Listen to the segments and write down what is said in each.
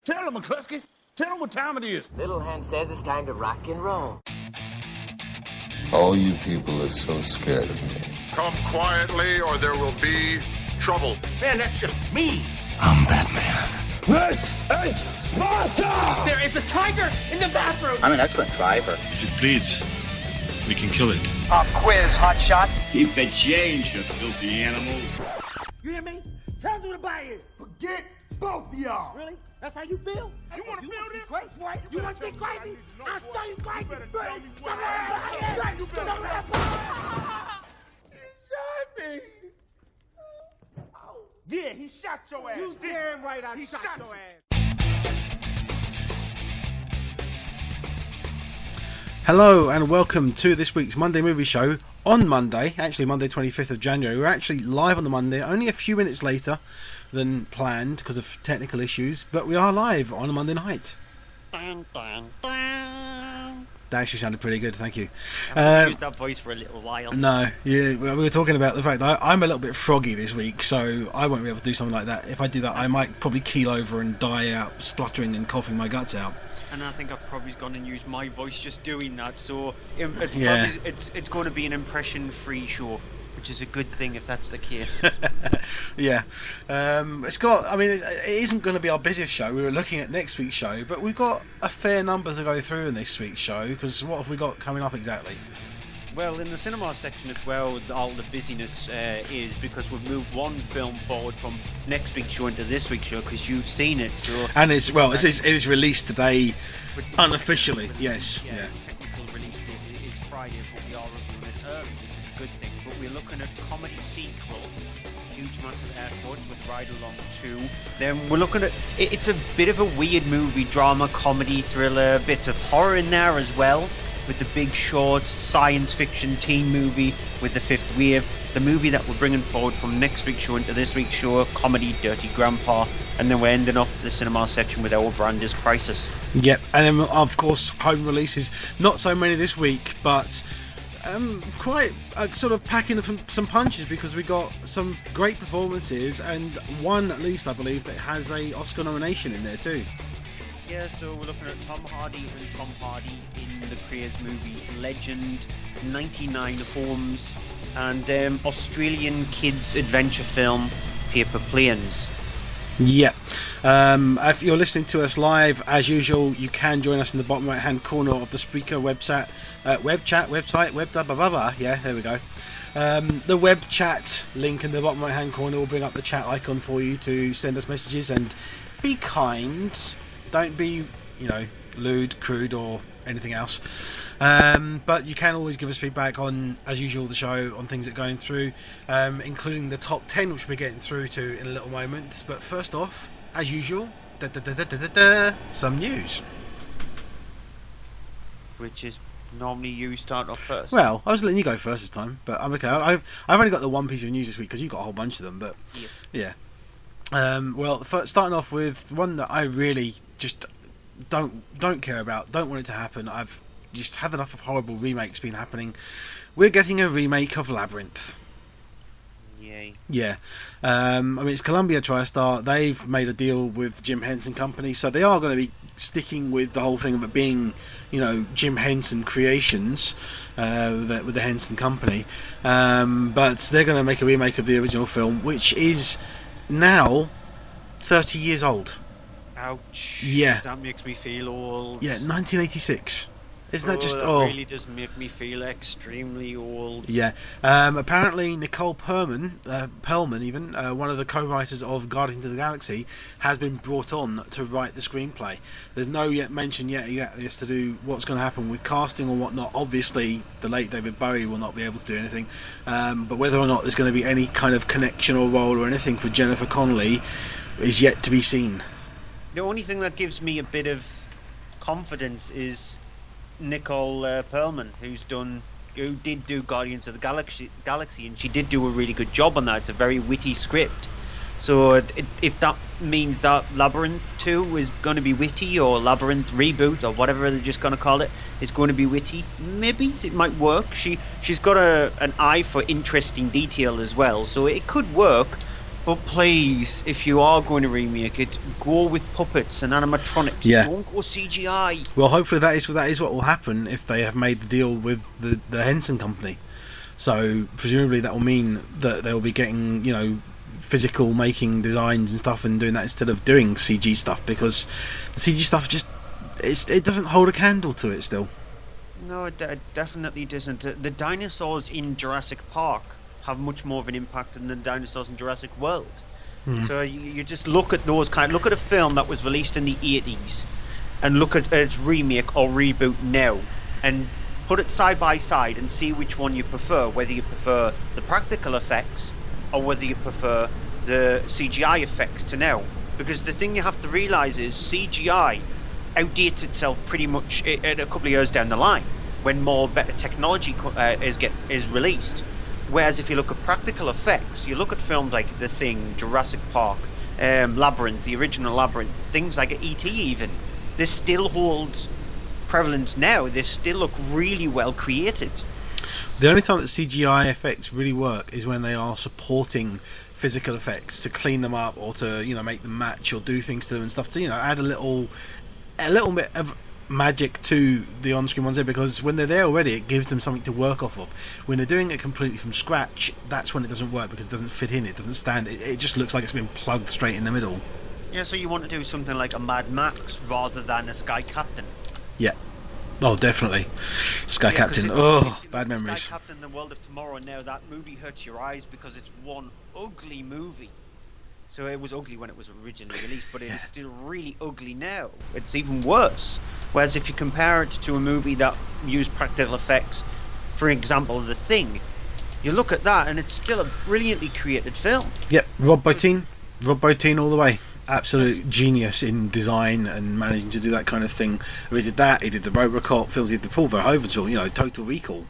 Tell him, McCluskey. Tell him what time it is. Little Hen says it's time to rock and roll. All you people are so scared of me. Come quietly or there will be trouble. Man, that's just me. I'm Batman. This is Sparta! There is a tiger in the bathroom! I'm an excellent driver. If it bleeds, we can kill it. Pop quiz, hotshot. Keep the change, you filthy animal. You hear me? Tell us who the buy is. Forget both of y'all. Really? That's how you feel? You want to feel this? Crazy? You want to see crazy? I'll show you crazy. You shot me. Yeah, he shot your ass. You damn right I shot your ass. Hello and welcome to this week's Monday Movie Show on Monday, actually Monday 25th of January. We're actually live on the Monday, only a few minutes later than planned because of technical issues, but we are live on a Monday night. Dun, dun, dun. That actually sounded pretty good, thank you. I haven't used that voice for a little while. No, yeah, we were talking about the fact that I'm a little bit froggy this week, so I won't be able to do something like that. If I do that, I might probably keel over and die out, spluttering and coughing my guts out. And I think I've probably gone and used my voice just doing that, so it's going to be an impression-free show, which is a good thing if that's the case. Yeah, it isn't going to be our busiest show. We were looking at next week's show, but we've got a fair number to go through in this week's show, because what have we got coming up exactly? Well, in the cinema section it's where all the busyness is, because we've moved one film forward from next week's show into this week's show, because you've seen it. So and it is released today, unofficially. Yes. Yeah. Its technical release date is Friday, but we are reviewing it early, which is a good thing. But we're looking at comedy sequel, Huge Massive Airport with Ride Along 2. Then we're looking at it's a bit of a weird movie, drama, comedy, thriller, a bit of horror in there as well, with The Big Short, science fiction teen movie with The Fifth Wave, the movie that we're bringing forward from next week's show into this week's show, comedy Dirty Grandpa, and then we're ending off the cinema section with Our Brand's Crisis. Yep, and then of course home releases, not so many this week, but quite sort of packing some punches, because we got some great performances, and one at least I believe that has a Oscar nomination in there too. Yeah, so we're looking at Tom Hardy in the Craze movie Legend, 99 Homes, and Australian kids adventure film Paper Planes. Yeah. If you're listening to us live, as usual, you can join us in the bottom right hand corner of the Spreaker website. Yeah, there we go. The web chat link in the bottom right hand corner will bring up the chat icon for you to send us messages, and be kind. Don't be, lewd, crude, or anything else. But you can always give us feedback on, as usual, the show, on things that are going through, including the top 10, which we'll be getting through to in a little moment. But first off, as usual, some news. Which is normally you start off first. Well, I was letting you go first this time, but I'm okay. I've only got the one piece of news this week, because you've got a whole bunch of them, but yeah. Starting off with one that I really just don't care about, don't want it to happen. I've just had enough of horrible remakes been happening. We're getting a remake of Labyrinth. Yay. Yeah. It's Columbia TriStar. They've made a deal with Jim Henson Company, so they are going to be sticking with the whole thing of it being, Jim Henson Creations, with the Henson Company. But they're going to make a remake of the original film, which is now 30 years old. Ouch. Yeah. That makes me feel old. Yeah, 1986. Isn't that just... That really does make me feel extremely old. Yeah. Apparently Nicole Perlman, one of the co-writers of Guardians of the Galaxy, has been brought on to write the screenplay. There's no mention yet as to do what's going to happen with casting or whatnot. Obviously, the late David Bowie will not be able to do anything. But whether or not there's going to be any kind of connection or role or anything for Jennifer Connelly is yet to be seen. The only thing that gives me a bit of confidence is Nicole Perlman, who did do Guardians of the Galaxy, and she did do a really good job on that. It's a very witty script. So if that means that Labyrinth 2 is going to be witty, or Labyrinth Reboot, or whatever they're just going to call it, is going to be witty, maybe it might work. She's got an eye for interesting detail as well, so it could work. But please, if you are going to remake it, go with puppets and animatronics. Yeah. Don't go CGI. Well, hopefully that is what will happen if they have made the deal with the Henson Company. So presumably that will mean that they'll be getting, you know, physical making designs and stuff and doing that instead of doing CG stuff, because the CG stuff just it doesn't hold a candle to it still. No, it definitely doesn't. The dinosaurs in Jurassic Park have much more of an impact than the dinosaurs in Jurassic World. So you just look at look at a film that was released in the 80s and look at its remake or reboot now and put it side by side and see which one you prefer, whether you prefer the practical effects or whether you prefer the CGI effects to now. Because the thing you have to realise is CGI outdates itself pretty much a couple of years down the line when more better technology is released. Whereas if you look at practical effects, you look at films like The Thing, Jurassic Park, Labyrinth, the original Labyrinth, things like E.T. even, they still hold prevalence now. They still look really well created. The only time that CGI effects really work is when they are supporting physical effects to clean them up or to, you know, make them match or do things to them and stuff to, you know, add a little bit of magic to the on-screen ones there, because when they're there already it gives them something to work off of. When they're doing it completely from scratch, that's when it doesn't work, because it doesn't fit in, it doesn't stand, it just looks like it's been plugged straight in the middle. Yeah, so you want to do something like a Mad Max rather than a Sky Captain. Yeah. Oh, definitely. Sky Captain. Bad memories. Sky Captain, The World of Tomorrow. Now that movie hurts your eyes because it's one ugly movie. So it was ugly when it was originally released, but it is still really ugly now. It's even worse. Whereas if you compare it to a movie that used practical effects, for example, The Thing, you look at that and it's still a brilliantly created film. Yep, Rob Bottin all the way. Absolute genius in design and managing to do that kind of thing. He did that, he did the Robocop films, he did the Paul Verhoeven, you know, Total Recall.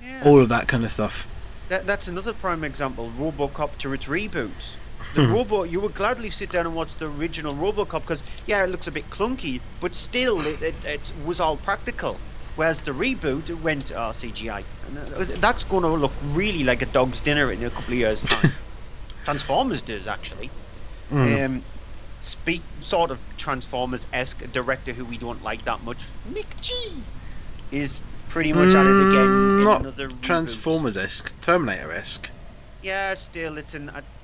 Yeah. All of that kind of stuff. That's another prime example, Robocop to its reboot. The you would gladly sit down and watch the original Robocop because, yeah, it looks a bit clunky, but still it was all practical. Whereas the reboot went CGI. And that's going to look really like a dog's dinner in a couple of years' time. Transformers does, actually. Sort of Transformers-esque director who we don't like that much, Mick G, is pretty much at it again in another reboot. Transformers-esque, Terminator-esque. Yeah, still,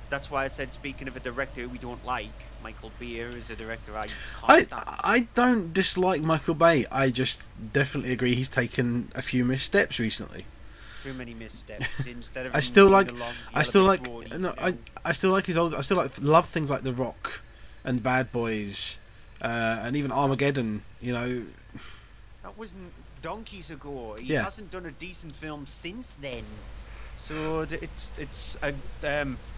that's why I said, speaking of a director who we don't like, Michael Bay is a director I can't stand. I don't dislike Michael Bay. I just definitely agree he's taken a few missteps recently. Too many missteps. Instead of I still like his old. I still love things like The Rock and Bad Boys, and even Armageddon. You know, that wasn't donkeys ago. He hasn't done a decent film since then. So it's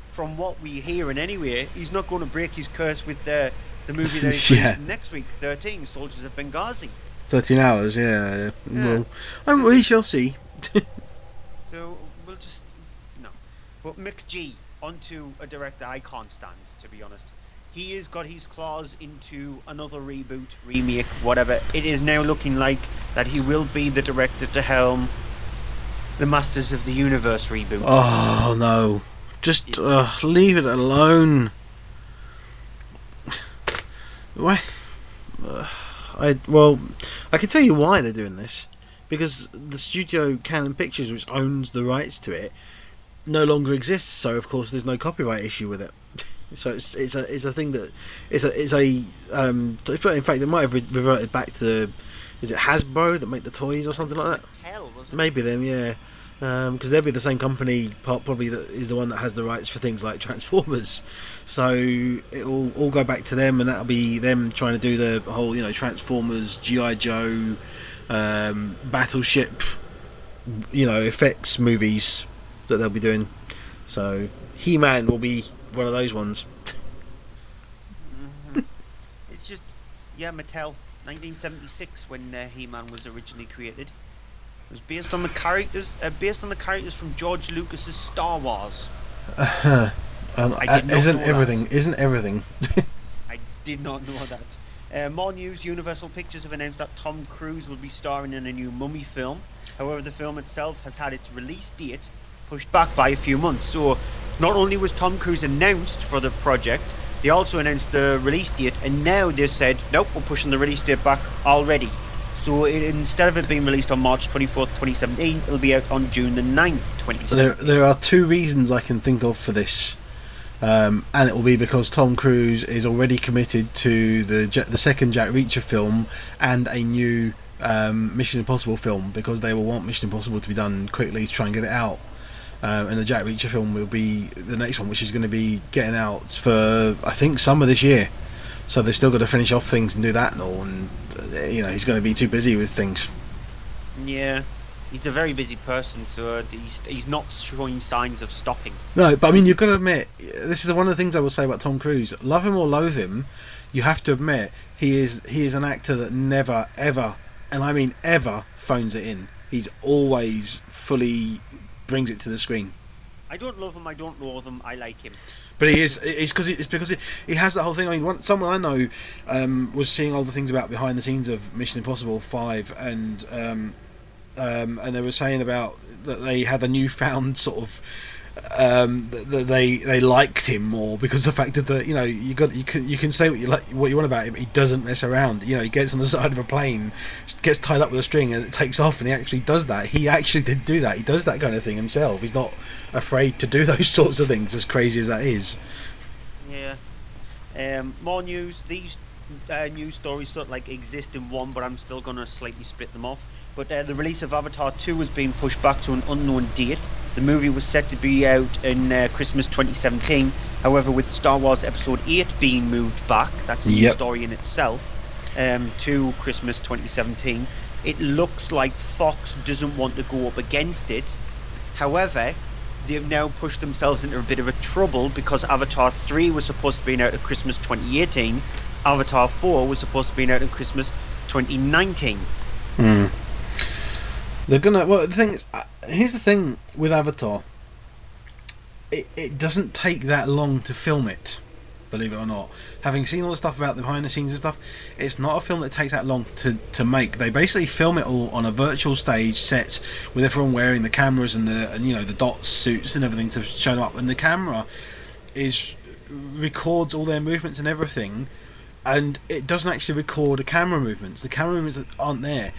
from what we hear, and anyway, he's not going to break his curse with the movie that he's next week, 13 Soldiers of Benghazi. 13 hours, yeah. Well, we shall see. So we'll just But Mick G, onto a director I can't stand, to be honest. He has got his claws into another reboot, remake, whatever. It is now looking like that he will be the director to helm the Masters of the Universe reboot. Oh no. Just leave it alone. Why? I can tell you why they're doing this. Because the studio Canon Pictures, which owns the rights to it, no longer exists. So of course there's no copyright issue with it. So it's a thing that in fact they might have reverted back to, is it Hasbro that make the toys or something like that? Maybe them, yeah. Because they'll be the same company probably that is the one that has the rights for things like Transformers, so it'll all go back to them, and that'll be them trying to do the whole, you know, Transformers, G.I. Joe, Battleship, you know, effects movies that they'll be doing. So He-Man will be one of those ones. It's just, Mattel, 1976 when He-Man was originally created. It was based on the characters from George Lucas's Star Wars. Isn't everything? I did not know that. More news. Universal Pictures have announced that Tom Cruise will be starring in a new Mummy film. However, the film itself has had its release date pushed back by a few months. So not only was Tom Cruise announced for the project, they also announced the release date, and now they said, nope, we're pushing the release date back already. So instead of it being released on March 24th, 2017, it'll be out on June the 9th, 2017. There are two reasons I can think of for this. And it will be because Tom Cruise is already committed to the second Jack Reacher film and a new Mission Impossible film, because they will want Mission Impossible to be done quickly to try and get it out. And the Jack Reacher film will be the next one, which is going to be getting out for, I think, summer this year. So they've still got to finish off things and do that and all, and he's going to be too busy with things. Yeah, he's a very busy person, so he's not showing signs of stopping. No, but I mean, you've got to admit, this is one of the things I will say about Tom Cruise. Love him or loathe him, you have to admit he is an actor that never, ever, and I mean ever, phones it in. He's always fully brings it to the screen. I don't love him, I don't loathe him, I like him. But it's because he has that whole thing. I mean, someone I know was seeing all the things about behind the scenes of Mission Impossible 5, and they were saying about that they had a newfound sort of that they liked him more because of the fact that you can say what you want about him. He doesn't mess around. He gets on the side of a plane, gets tied up with a string, and it takes off. And he actually does that. He actually did do that. He does that kind of thing himself. He's not afraid to do those sorts of things, as crazy as that is. Yeah. More news. These news stories sort of like exist in one, but I'm still going to slightly split them off. But the release of Avatar 2 has been pushed back to an unknown date. The movie was set to be out in Christmas 2017. However, with Star Wars Episode 8 being moved back, that's a new story in itself, to Christmas 2017, it looks like Fox doesn't want to go up against it. However, they've now pushed themselves into a bit of a trouble because Avatar 3 was supposed to be out at Christmas 2018. Avatar 4 was supposed to be out at Christmas 2019. They're gonna. Well, the thing is, here's the thing with Avatar. It doesn't take that long to film it, believe it or not. Having seen all the stuff about the behind the scenes and stuff, it's not a film that takes that long to make. They basically film it all on a virtual stage set with everyone wearing the cameras and the dot suits and everything to show up, and the camera records all their movements and everything, and it doesn't actually record the camera movements. The camera movements aren't there,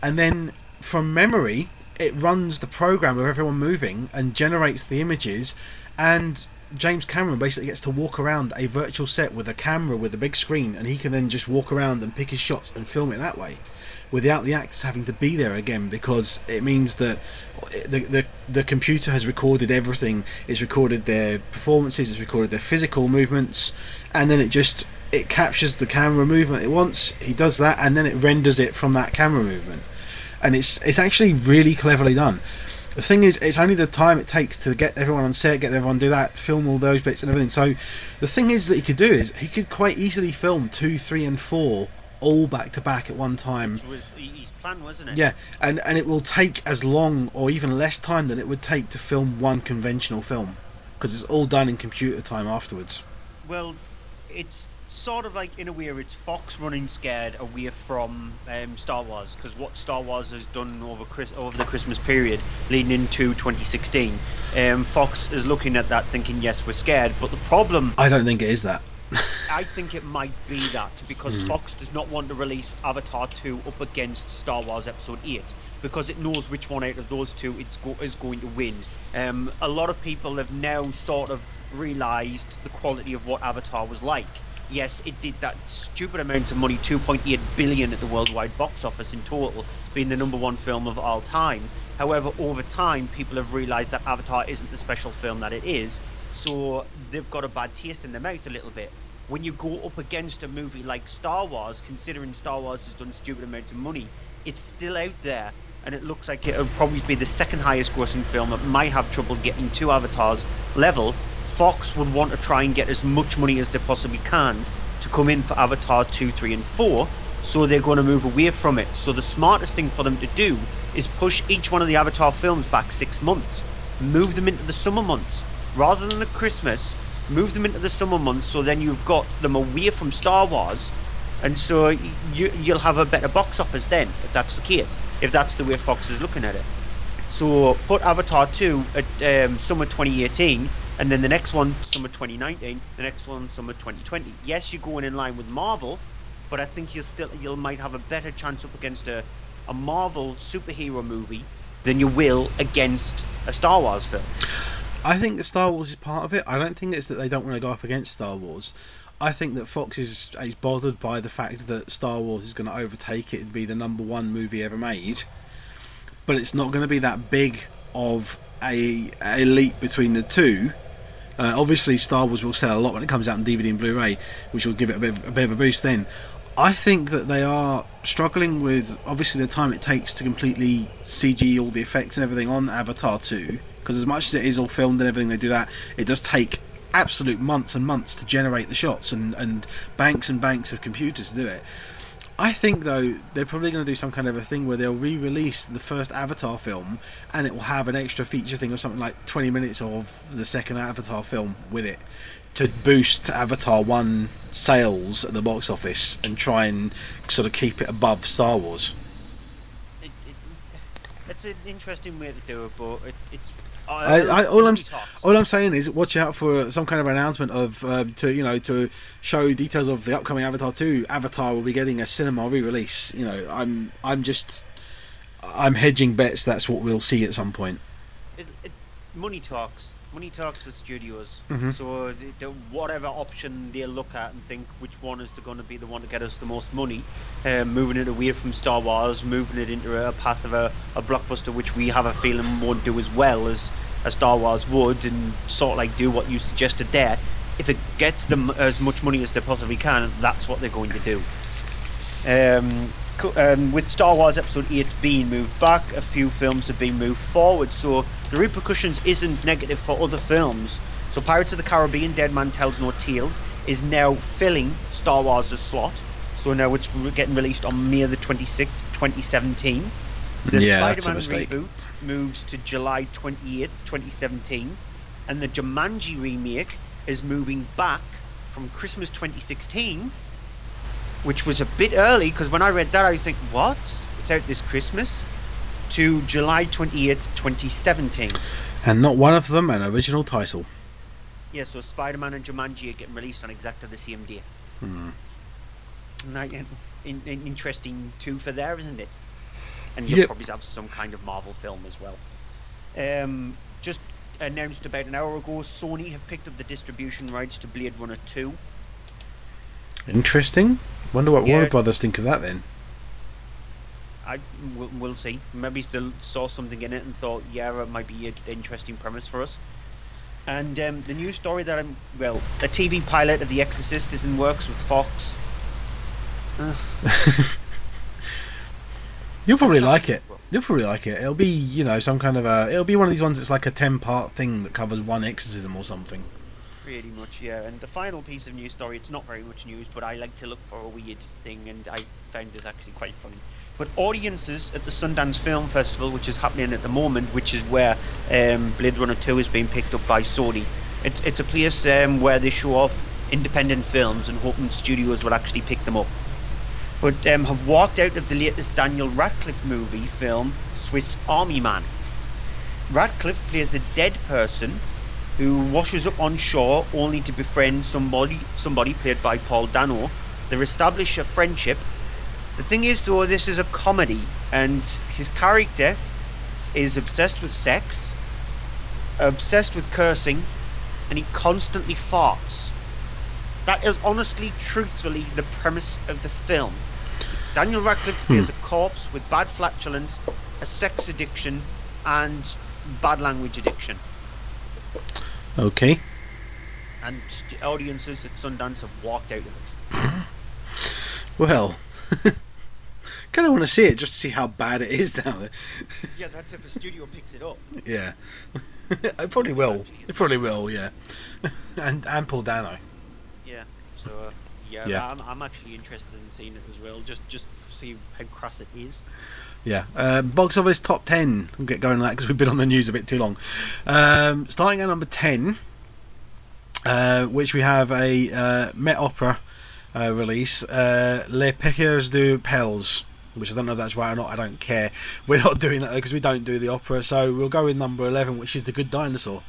and then from memory it runs the program of everyone moving and generates the images, and James Cameron basically gets to walk around a virtual set with a camera with a big screen, and he can then just walk around and pick his shots and film it that way without the actors having to be there again, because it means that the computer has recorded everything. It's recorded their performances, it's recorded their physical movements, and then it captures the camera movement it wants. He does that, and then it renders it from that camera movement. And it's actually really cleverly done. The thing is, it's only the time it takes to get everyone on set, get everyone to do that, film all those bits and everything. So the thing is that he could do is he could quite easily film 2, 3 and 4 all back to back at one time. Which was his plan, wasn't it? Yeah, and it will take as long or even less time than it would take to film one conventional film, because it's all done in computer time afterwards. Well, it's sort of like, in a way, it's Fox running scared away from Star Wars, because what Star Wars has done over the Christmas period leading into 2016, Fox is looking at that thinking, yes, we're scared, but the problem... I don't think it is that. I think it might be that, because Fox does not want to release Avatar 2 up against Star Wars Episode 8, because it knows which one out of those two is going to win. A lot of people have now sort of realised the quality of what Avatar was like. Yes, it did that stupid amount of money, 2.8 billion at the worldwide box office in total, being the #1 film of all time. However, over time, people have realised that Avatar isn't the special film that it is, so they've got a bad taste in their mouth a little bit. When you go up against a movie like Star Wars, considering Star Wars has done stupid amounts of money, it's still out there, and it looks like it'll probably be the second highest grossing film that might have trouble getting to Avatar's level. Fox would want to try and get as much money as they possibly can to come in for Avatar 2, 3 and 4, so they're going to move away from it. So the smartest thing for them to do is push each one of the Avatar films back 6 months, move them into the summer months rather than the Christmas, move them into the summer months, so then you've got them away from Star Wars, and so you'll have a better box office then, if that's the case, if that's the way Fox is looking at it. So put Avatar 2 at summer 2018, and then the next one summer 2019, the next one summer 2020. Yes, you're going in line with Marvel, but I think you might have a better chance up against a Marvel superhero movie than you will against a Star Wars film. I think that Star Wars is part of it. I don't think it's that they don't want to go up against Star Wars. I think that Fox is bothered by the fact that Star Wars is going to overtake it and be the #1 movie ever made, but it's not going to be that big of a leap between the two. Obviously, Star Wars will sell a lot when it comes out on DVD and Blu-ray, which will give it a bit of a boost then. I think that they are struggling with, obviously, the time it takes to completely CG all the effects and everything on Avatar 2, because as much as it is all filmed and everything, they do that, it does take absolute months and months to generate the shots and banks of computers to do it. I think, though, they're probably going to do some kind of a thing where they'll re-release the first Avatar film, and it will have an extra feature thing of something like 20 minutes of the second Avatar film with it, to boost Avatar 1 sales at the box office and try and sort of keep it above Star Wars. It's an interesting way to do it, but it's... all I'm saying is watch out for some kind of announcement of to show details of the upcoming Avatar 2. Avatar will be getting a cinema re-release. I'm hedging bets that's what we'll see at some point. Money talks with studios. Mm-hmm. So whatever option they look at and think which one is going to be the one to get us the most money, moving it away from Star Wars, moving it into a path of a blockbuster which we have a feeling won't do as well as a Star Wars would, and sort of like do what you suggested there. If it gets them as much money as they possibly can, that's what they're going to do. With Star Wars Episode 8 being moved back, a few films have been moved forward, so the repercussions isn't negative for other films. So Pirates of the Caribbean Dead Man Tells No Tales is now filling Star Wars' slot, so now it's getting released on May the 26th, 2017. The Spider-Man reboot moves to July 28th, 2017, and the Jumanji remake is moving back from Christmas 2016, which was a bit early, because when I read that I think, what? It's out this Christmas? To July 28th, 2017. And not one of them an original title. Yeah, so Spider-Man and Jumanji are getting released on exactly the same day. Interesting too for there, isn't it? And you'll probably have some kind of Marvel film as well. Just announced about an hour ago, Sony have picked up the distribution rights to Blade Runner 2. Interesting. Wonder what Warner Brothers think of that then. We'll see. Maybe they saw something in it and thought, it might be an interesting premise for us. And the news story that a TV pilot of The Exorcist is in works with Fox. You'll probably like it. It'll be, some kind of it'll be one of these ones that's like a 10-part thing that covers one exorcism or something. Pretty much, yeah. And the final piece of news story, it's not very much news, but I like to look for a weird thing, and I found this actually quite funny. But audiences at the Sundance Film Festival, which is happening at the moment, which is where Blade Runner 2 is being picked up by Sony. It's a place where they show off independent films and hoping studios will actually pick them up. But have walked out of the latest Daniel Radcliffe film, Swiss Army Man. Radcliffe plays a dead person who washes up on shore only to befriend somebody played by Paul Dano. They establish a friendship. The thing is, though, this is a comedy, and his character is obsessed with sex, obsessed with cursing, and he constantly farts. That is honestly, truthfully, the premise of the film. Daniel Radcliffe plays a corpse with bad flatulence, a sex addiction, and bad language addiction. Okay. And audiences at Sundance have walked out of it. Well, kind of want to see it just to see how bad it is down there. Yeah, that's if a studio picks it up. Yeah. It probably will. It probably will, yeah. And Paul Dano. Yeah. So yeah. I'm actually interested in seeing it as well, just see how crass it is. Yeah. Box office top 10. We'll get going on that because we've been on the news a bit too long. Starting at number 10, which we have a Met Opera release, Les Piqueurs du Pels, which I don't know if that's right or not. I don't care. We're not doing that because we don't do the opera, so we'll go with number 11, which is The Good Dinosaur.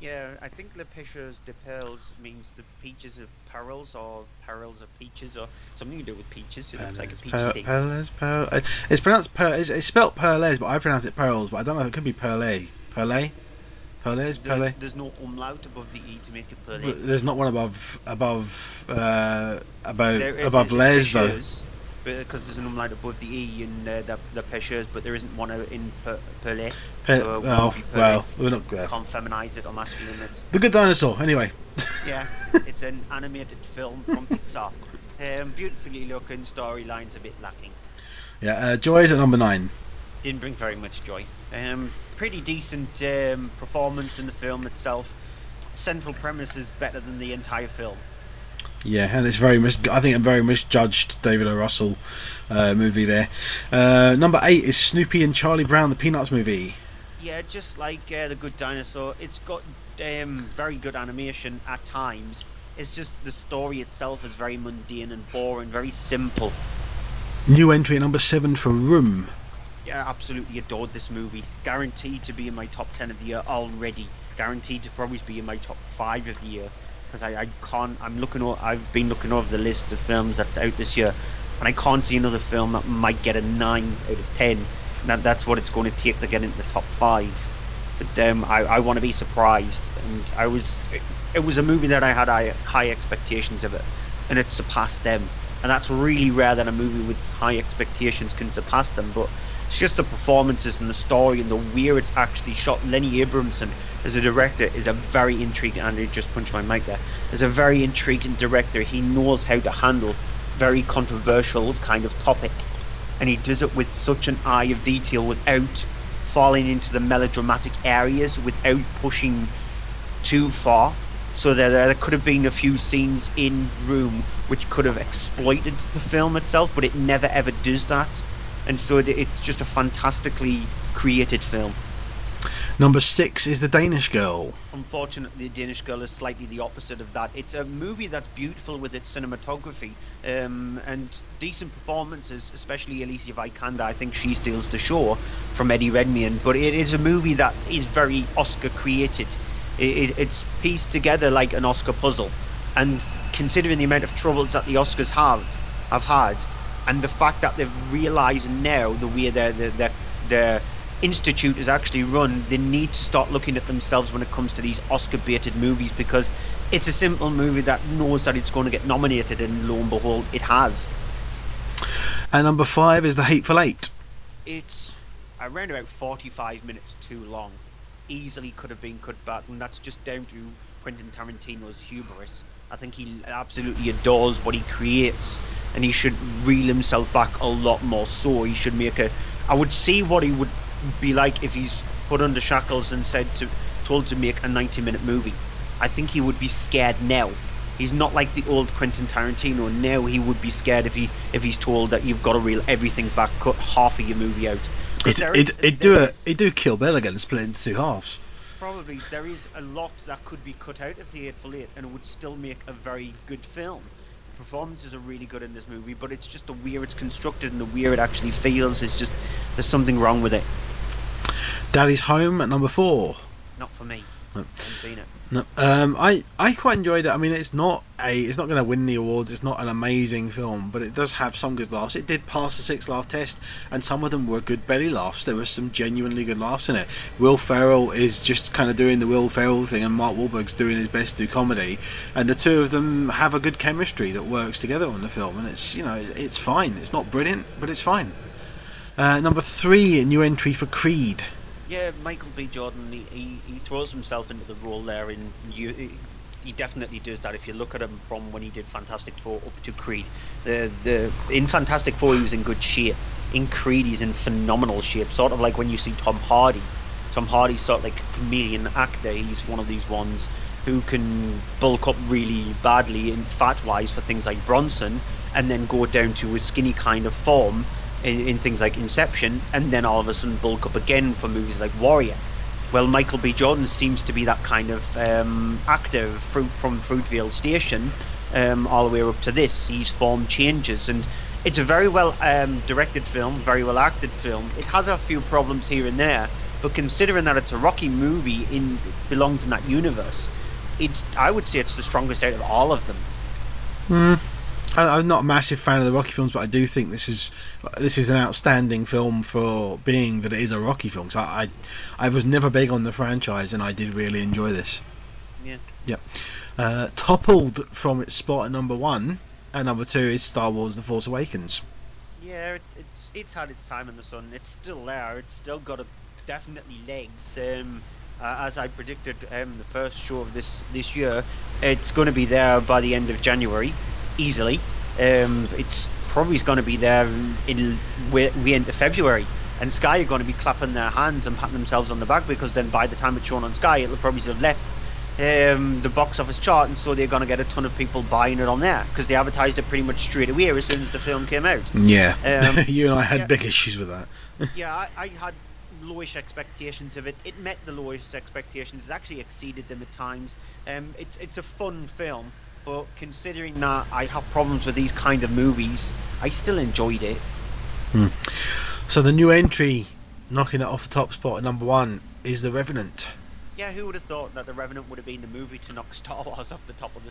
Yeah, I think Le Pêcheurs de Perles means the peaches of perils, or perils of peaches, or something to do with peaches. It looks like a peachy thing. It's pronounced it's spelt Perles, but I pronounce it Pearls. But I don't know. It could be Perle. Perle. There's no umlaut above the E to make it Perle. There's not one above les though. Because there's an umlaut above the E in the Pêcheurs, but there isn't one in Perle. Well, we're not good. Can't feminize it or masculine it. The Good Dinosaur, anyway. Yeah, it's an animated film from Pixar. Beautifully looking, storyline's a bit lacking. Yeah, Joy's at number 9. Didn't bring very much joy. Pretty decent performance in the film itself. Central premise is better than the entire film. Yeah, and it's I think a very misjudged David O. Russell movie there. Number 8 is Snoopy and Charlie Brown, the Peanuts movie. Yeah, just like The Good Dinosaur, it's got very good animation at times. It's just the story itself is very mundane and boring, very simple. New entry at number 7 for Room. Yeah, absolutely adored this movie. Guaranteed to be in my top 10 of the year already. Guaranteed to probably be in my top 5 of the year. Because I've been looking over the list of films that's out this year, and I can't see another film that might get a 9 out of 10. That's what it's going to take to get into the top 5. But I want to be surprised, and it was a movie that I had high expectations of it, and it surpassed them. And that's really rare that a movie with high expectations can surpass them. But it's just the performances and the story and the way it's actually shot. Lenny Abrahamson as a director is a very intriguing, and I just punched my mic there, is a very intriguing director. He knows how to handle very controversial kind of topic, and he does it with such an eye of detail without falling into the melodramatic areas, without pushing too far. So there could have been a few scenes in Room which could have exploited the film itself, but it never ever does that. And so it's just a fantastically created film. Number 6 is The Danish Girl. Unfortunately, The Danish Girl is slightly the opposite of that. It's a movie that's beautiful with its cinematography and decent performances, especially Alicia Vikander. I think she steals the show from Eddie Redmayne. But it is a movie that is very Oscar created. It's pieced together like an Oscar puzzle, and considering the amount of troubles that the Oscars have had, and the fact that they've realised now the way their institute is actually run, they need to start looking at themselves when it comes to these Oscar-baited movies, because it's a simple movie that knows that it's going to get nominated, and lo and behold, it has. And number 5 is The Hateful Eight. It's around about 45 minutes too long. Easily could have been cut back, and that's just down to Quentin Tarantino's hubris. I think he absolutely adores what he creates, and he should reel himself back a lot more. So he should I would see what he would be like if he's put under shackles and told to make a 90-minute movie. I think he would be scared now. He's not like the old Quentin Tarantino. Now he would be scared if he's told that you've got to reel everything back, cut half of your movie out. He'd do Kill Bill again, split into 2 halves. Probably. There is a lot that could be cut out of The Hateful Eight, and it would still make a very good film. The performances are really good in this movie, but it's just the way it's constructed and the way it actually feels. It's just, there's something wrong with it. Daddy's Home at number 4. Not for me. No. I haven't seen it. No. I quite enjoyed it. I mean, it's not going to win the awards. It's not an amazing film, but it does have some good laughs. It did pass the 6 laugh test, and some of them were good belly laughs. There were some genuinely good laughs in it. Will Ferrell is just kind of doing the Will Ferrell thing, and Mark Wahlberg's doing his best to do comedy, and the two of them have a good chemistry that works together on the film. And it's fine. It's not brilliant, but it's fine. Number 3, a new entry for Creed. Yeah, Michael B. Jordan, he throws himself into the role there, and he definitely does that. If you look at him from when he did Fantastic Four up to Creed, in Fantastic Four he was in good shape. In Creed he's in phenomenal shape, sort of like when you see Tom Hardy. Tom Hardy's sort of like a chameleon actor. He's one of these ones who can bulk up really badly in fat-wise for things like Bronson, and then go down to a skinny kind of form in things like Inception, and then all of a sudden bulk up again for movies like Warrior. Well, Michael B. Jordan seems to be that kind of actor from Fruitvale Station all the way up to this. His form changes, and it's a very well directed film, very well acted film. It has a few problems here and there, But considering that it's a Rocky movie, it belongs in that universe, I would say it's the strongest out of all of them. I'm not a massive fan of the Rocky films, but I do think this is an outstanding film for being that it is a Rocky film. So I was never big on the franchise, and I did really enjoy this. Yeah. Yep. Toppled from its spot at number 1, and number 2 is Star Wars: The Force Awakens. Yeah, it's had its time in the sun. It's still there. It's still got definitely legs. As I predicted, the first show of this year, it's going to be there by the end of January. Easily. It's probably going to be there we end of February, and Sky are going to be clapping their hands and patting themselves on the back, because then by the time it's shown on Sky, it'll probably have left the box office chart, and so they're going to get a ton of people buying it on there, because they advertised it pretty much straight away as soon as the film came out. Yeah. You and I had big issues with that. Yeah, I had lowish expectations of it. It met the lowest expectations. It's actually exceeded them at times. It's a fun film, but considering that I have problems with these kind of movies, I still enjoyed it. So the new entry, knocking it off the top spot at number 1, is The Revenant. Yeah, who would have thought that The Revenant would have been the movie to knock Star Wars off the top of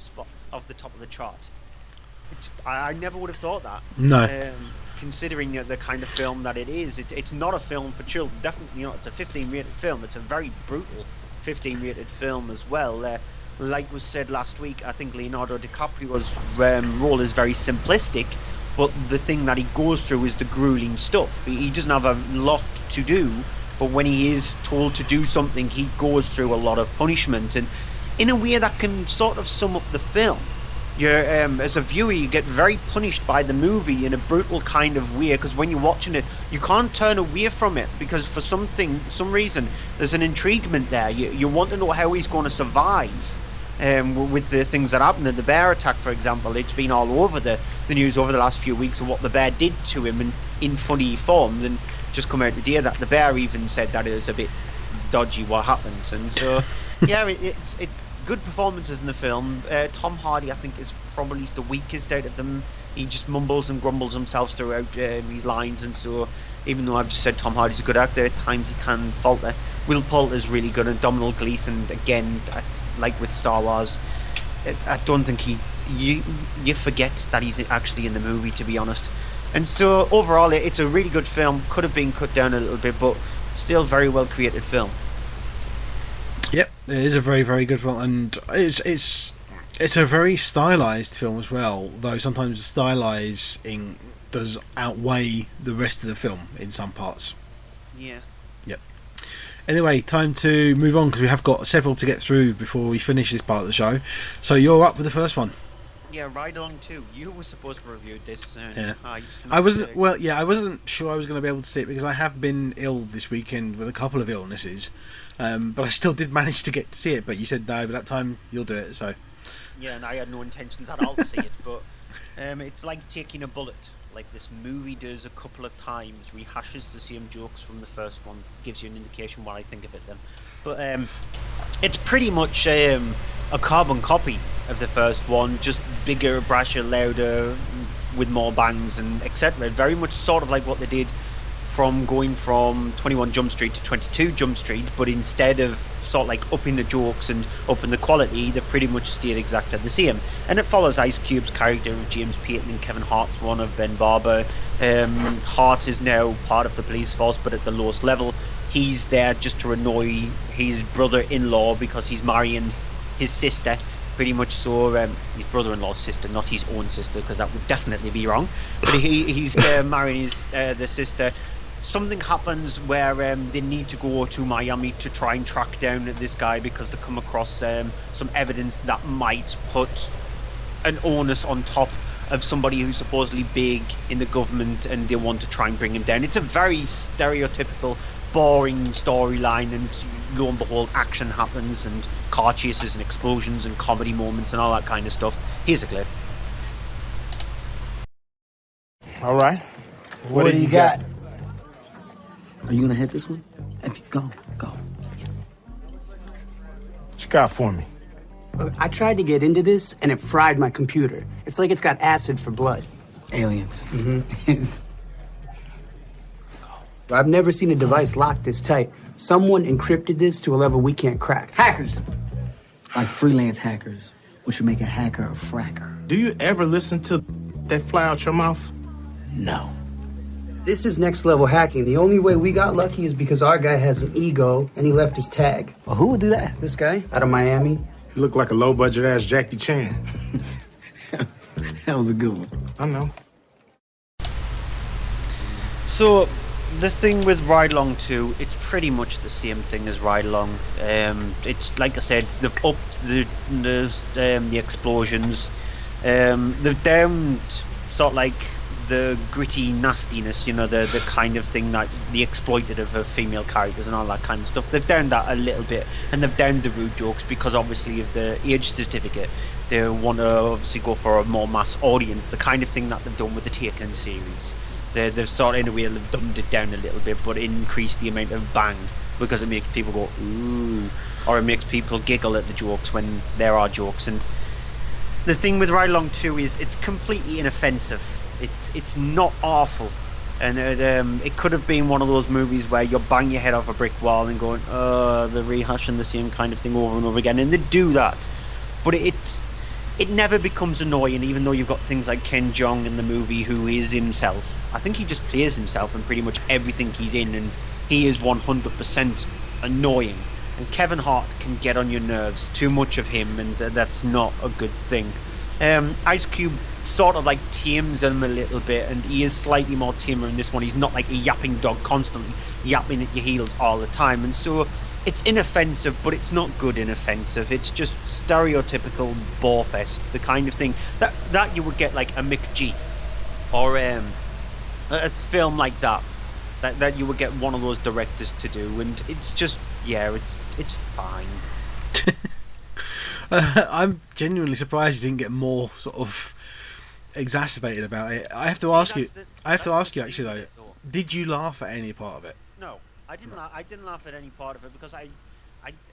the chart? I never would have thought that. No. Considering the kind of film that it is, it's not a film for children. Definitely not. It's a 15-rated film. It's a very brutal 15-rated film as well. Like was said last week, I think Leonardo DiCaprio's role is very simplistic, but the thing that he goes through is the grueling stuff. He doesn't have a lot to do, but when he is told to do something, he goes through a lot of punishment, and in a way that can sort of sum up the film. As a viewer, you get very punished by the movie in a brutal kind of way, because when you're watching it, you can't turn away from it, because for some reason, there's an intriguement there. You want to know how he's going to survive. With the things that happened in the bear attack, for example, it's been all over the news over the last few weeks of what the bear did to him in funny form, and just come out today that the bear even said that it was a bit dodgy what happened. And so yeah, it's good performances in the film. Tom Hardy, I think, is probably the weakest out of them. He just mumbles and grumbles himself throughout his lines, and so even though I've just said Tom Hardy's a good actor, at times he can falter. Will Poulter's really good, and Domhnall Gleeson, again, like with Star Wars, I don't think you forget that he's actually in the movie, to be honest. And so overall, it's a really good film. Could have been cut down a little bit, but still very well created film. Yep, it is a very, very good film, and it's a very stylized film as well, though sometimes the stylizing does outweigh the rest of the film in some parts. Yeah. Yep. Anyway, time to move on, because we have got several to get through before we finish this part of the show. So you're up with the first one. Yeah, Ride Along 2. You were supposed to review this. Yeah. I wasn't sure I was going to be able to see it, because I have been ill this weekend with a couple of illnesses. But I still did manage to get to see it. But you said no, but that time you'll do it. So. Yeah, and I had no intentions at all to see it. But it's like taking a bullet. Like this movie does a couple of times, rehashes the same jokes from the first one, gives you an indication what I think of it then. But it's pretty much a carbon copy of the first one, just bigger, brasher, louder, with more bangs and etc. Very much sort of like what they did from going from 21 Jump Street to 22 Jump Street, but instead of sort of like upping the jokes and upping the quality, they pretty much stayed exactly the same. And it follows Ice Cube's character of James Payton, and Kevin Hart's one of Ben Barber. Hart is now part of the police force, but at the lowest level. He's there just to annoy his brother-in-law because he's marrying his sister. Pretty much so, his brother-in-law's sister, not his own sister, because that would definitely be wrong. But he's marrying the sister. Something happens where they need to go to Miami to try and track down this guy, because they come across some evidence that might put an onus on top of somebody who's supposedly big in the government, and they want to try and bring him down. It's a very stereotypical, boring storyline, and lo and behold, action happens, and car chases and explosions and comedy moments and all that kind of stuff. Here's a clip. All right. What do you got? Are you gonna hit this one? If you go. What you got for me? Look, I tried to get into this, and it fried my computer. It's like it's got acid for blood. Aliens. I've never seen a device locked this tight. Someone encrypted this to a level we can't crack. Hackers. Like freelance hackers, which would make a hacker a fracker. Do you ever listen to that fly out your mouth? No. This is next level hacking. The only way we got lucky is because our guy has an ego and he left his tag. Well, who would do that? This guy out of Miami. You look like a low budget ass Jackie Chan. That was a good one. I know. So, the thing with Ride Along 2, it's pretty much the same thing as Ride Along. It's like I said, they've upped the explosions. They've downed sort of like the gritty nastiness, the kind of thing that the exploitative of female characters and all that kind of stuff. They've downed that a little bit, and they've downed the rude jokes because obviously of the age certificate. They want to obviously go for a more mass audience, the kind of thing that they've done with the Taken series. They've sort of in a way dumbed it down a little bit, but increased the amount of bang because it makes people go ooh, or it makes people giggle at the jokes when there are jokes. And the thing with Ride Along 2 is it's completely inoffensive. It's not awful, and it could have been one of those movies where you bang your head off a brick wall and going, they're rehashing the same kind of thing over and over again, and they do that, but it never becomes annoying, even though you've got things like Ken Jeong in the movie who is himself. I think he just plays himself in pretty much everything he's in, and he is 100% annoying. And Kevin Hart can get on your nerves, too much of him, and that's not a good thing. Ice Cube sort of like tames him a little bit, and he is slightly more tamer in this one. He's not like a yapping dog constantly yapping at your heels all the time, and so it's inoffensive, but it's not good inoffensive. It's just stereotypical borefest, the kind of thing that you would get like a Mick G or a film like that you would get one of those directors to do, and it's just it's fine. I'm genuinely surprised you didn't get more sort of exacerbated about it. I have to ask you actually though, did you laugh at any part of it? No, I didn't. I didn't laugh at any part of it because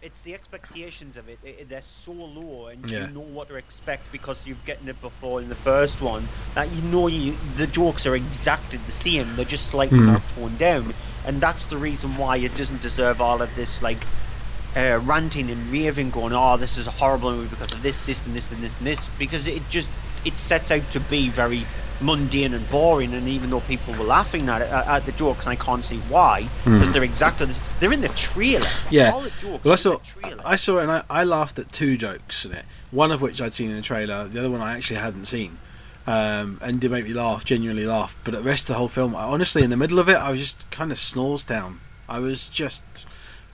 it's the expectations of it. They're so low, and you know what to expect because you've gotten it before in the first one. That the jokes are exactly the same. They're just slightly more toned down, and that's the reason why it doesn't deserve all of this like ranting and raving, going, "Oh, this is a horrible movie because of this, and this, and this, and this," because it sets out to be very mundane and boring. And even though people were laughing at the jokes, and I can't see why, because they're exactly this. They're in the trailer. Yeah. All the jokes Well, are in the trailer. I saw it, and I laughed at two jokes in it. One of which I'd seen in the trailer. The other one I actually hadn't seen, and did make me laugh, genuinely laugh. But the rest of the whole film, honestly, in the middle of it, I was just kind of snores down. I was just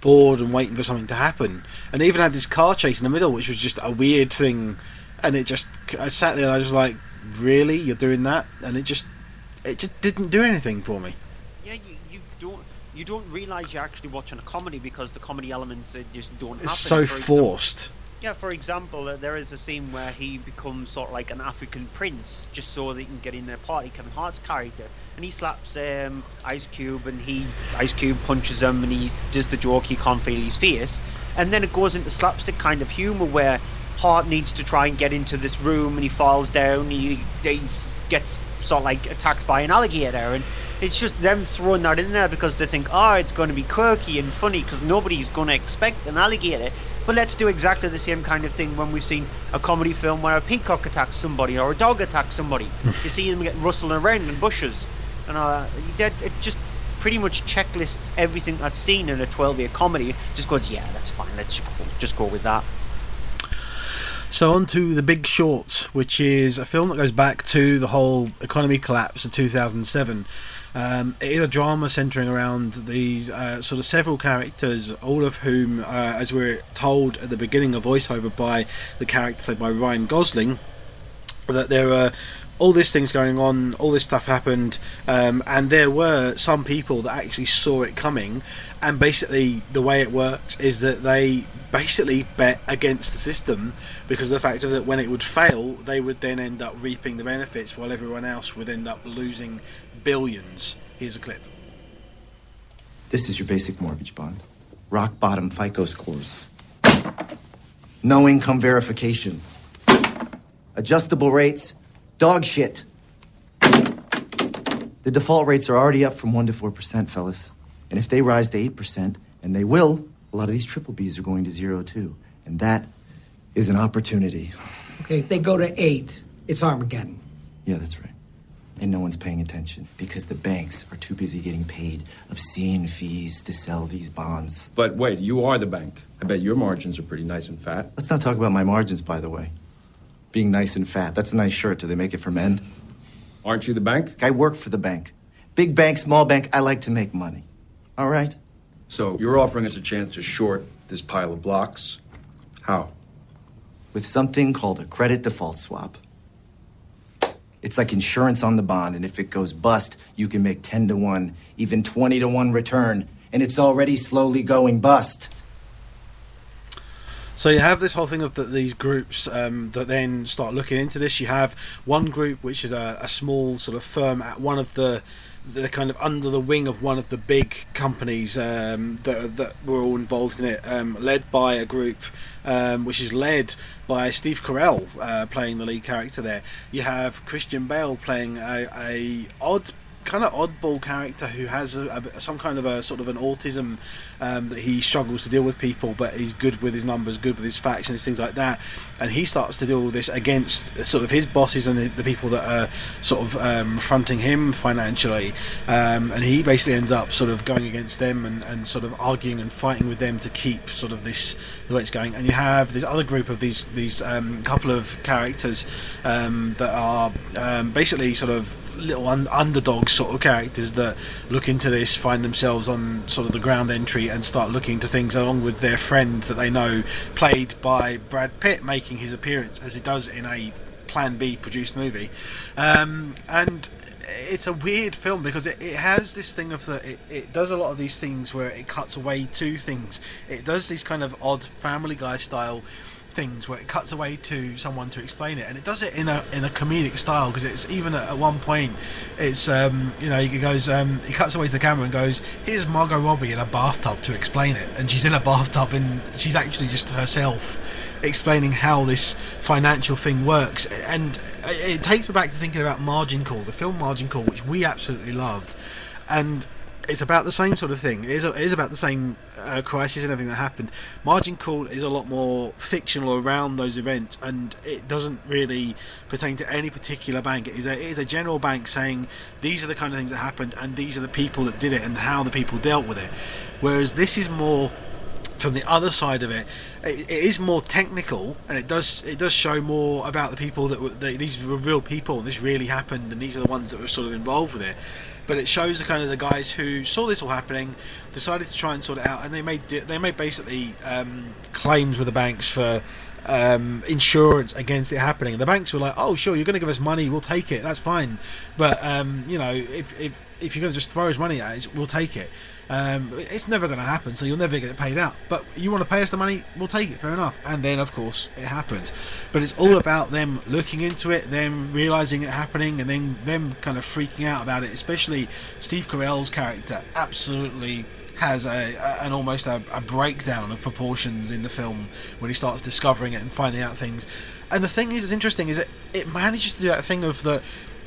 bored and waiting for something to happen, and they even had this car chase in the middle, which was just a weird thing. And I sat there and I was like, really, you're doing that? And it just didn't do anything for me. Yeah, you don't realise you're actually watching a comedy because the comedy elements just don't happen. It's so forced. Yeah, for example, there is a scene where he becomes sort of like an African prince just so that he can get in a party, Kevin Hart's character, and he slaps Ice Cube, and Ice Cube punches him, and he does the joke, he can't feel his face, and then it goes into slapstick kind of humour where Hart needs to try and get into this room, and he falls down, he gets sort of like attacked by an alligator, and it's just them throwing that in there because they think, it's going to be quirky and funny because nobody's going to expect an alligator. But let's do exactly the same kind of thing when we've seen a comedy film where a peacock attacks somebody or a dog attacks somebody. You see them get rustling around in bushes, and it just pretty much checklists everything that's seen in a 12-year comedy. Just goes, yeah, that's fine, let's just go with that. So on to The Big Short, which is a film that goes back to the whole economy collapse of 2007. It is a drama centering around these sort of several characters, all of whom, as we're told at the beginning, are voiceover by the character played by Ryan Gosling, that there are all these things going on, all this stuff happened, and there were some people that actually saw it coming, and basically the way it works is that they basically bet against the system because of the fact that when it would fail, they would then end up reaping the benefits while everyone else would end up losing billions. Here's a clip. This is your basic mortgage bond. Rock bottom FICO scores. No income verification. Adjustable rates. Dog shit. The default rates are already up from 1% to 4%, fellas. And if they rise to 8% And they will. A lot of these triple Bs are going to 0 too. And that is an opportunity. Okay, if they go to 8, it's Armageddon. Yeah, that's right. And no one's paying attention because the banks are too busy getting paid obscene fees to sell these bonds. But wait, you are the bank. I bet your margins are pretty nice and fat. Let's not talk about my margins, by the way. Being nice and fat. That's a nice shirt. Do they make it for men? Aren't you the bank? I work for the bank. Big bank, small bank, I like to make money. All right? So you're offering us a chance to short this pile of blocks. How? With something called a credit default swap. It's like insurance on the bond, and if it goes bust, you can make 10 to 1, even 20 to 1 return, and it's already slowly going bust. So you have this whole thing of these groups that then start looking into this. You have one group which is a small sort of firm at one of the kind of under the wing of one of the big companies that were all involved in it, led by a group which is led by Steve Carell playing the lead character there. You have Christian Bale playing a oddball character who has some kind of a sort of an autism that he struggles to deal with people, but he's good with his numbers, good with his facts and things like that, and he starts to do all this against sort of his bosses and the people that are sort of fronting him financially, and he basically ends up sort of going against them and sort of arguing and fighting with them to keep sort of this the way it's going. And you have this other group of these couple of characters that are basically sort of little underdog sort of characters that look into this, find themselves on sort of the ground entry and start looking into things along with their friend that they know, played by Brad Pitt, making his appearance as he does in a Plan B produced movie. And it's a weird film because it has this thing of it does a lot of these things where it cuts away to things. It does these kind of odd Family Guy style things where it cuts away to someone to explain it, and it does it in a comedic style, because it's even at one point it's he goes he cuts away to the camera and goes, here's Margot Robbie in a bathtub to explain it, and she's in a bathtub and she's actually just herself explaining how this financial thing works. And it takes me back to thinking about Margin Call, the film Margin Call, which we absolutely loved, and it's about the same sort of thing. It is about the same crisis and everything that happened. Margin Call is a lot more fictional around those events, and it doesn't really pertain to any particular bank. It is a general bank saying these are the kind of things that happened, and these are the people that did it, and how the people dealt with it. Whereas this is more from the other side of it. It is more technical, and it does show more about the people these were real people, and this really happened, and these are the ones that were sort of involved with it. But it shows the kind of the guys who saw this all happening, decided to try and sort it out, and they made basically claims with the banks for insurance against it happening. And the banks were like, "Oh, sure, you're going to give us money, we'll take it. That's fine. But if you're going to just throw us money at us, we'll take it. It's never going to happen, so you'll never get it paid out. But you want to pay us the money, we'll take it. Fair enough." And then, of course, it happened. But it's all about them looking into it, them realizing it happening, and then them kind of freaking out about it. Especially Steve Carell's character absolutely has almost a breakdown of proportions in the film when he starts discovering it and finding out things. And the thing is interesting is that it manages to do that thing of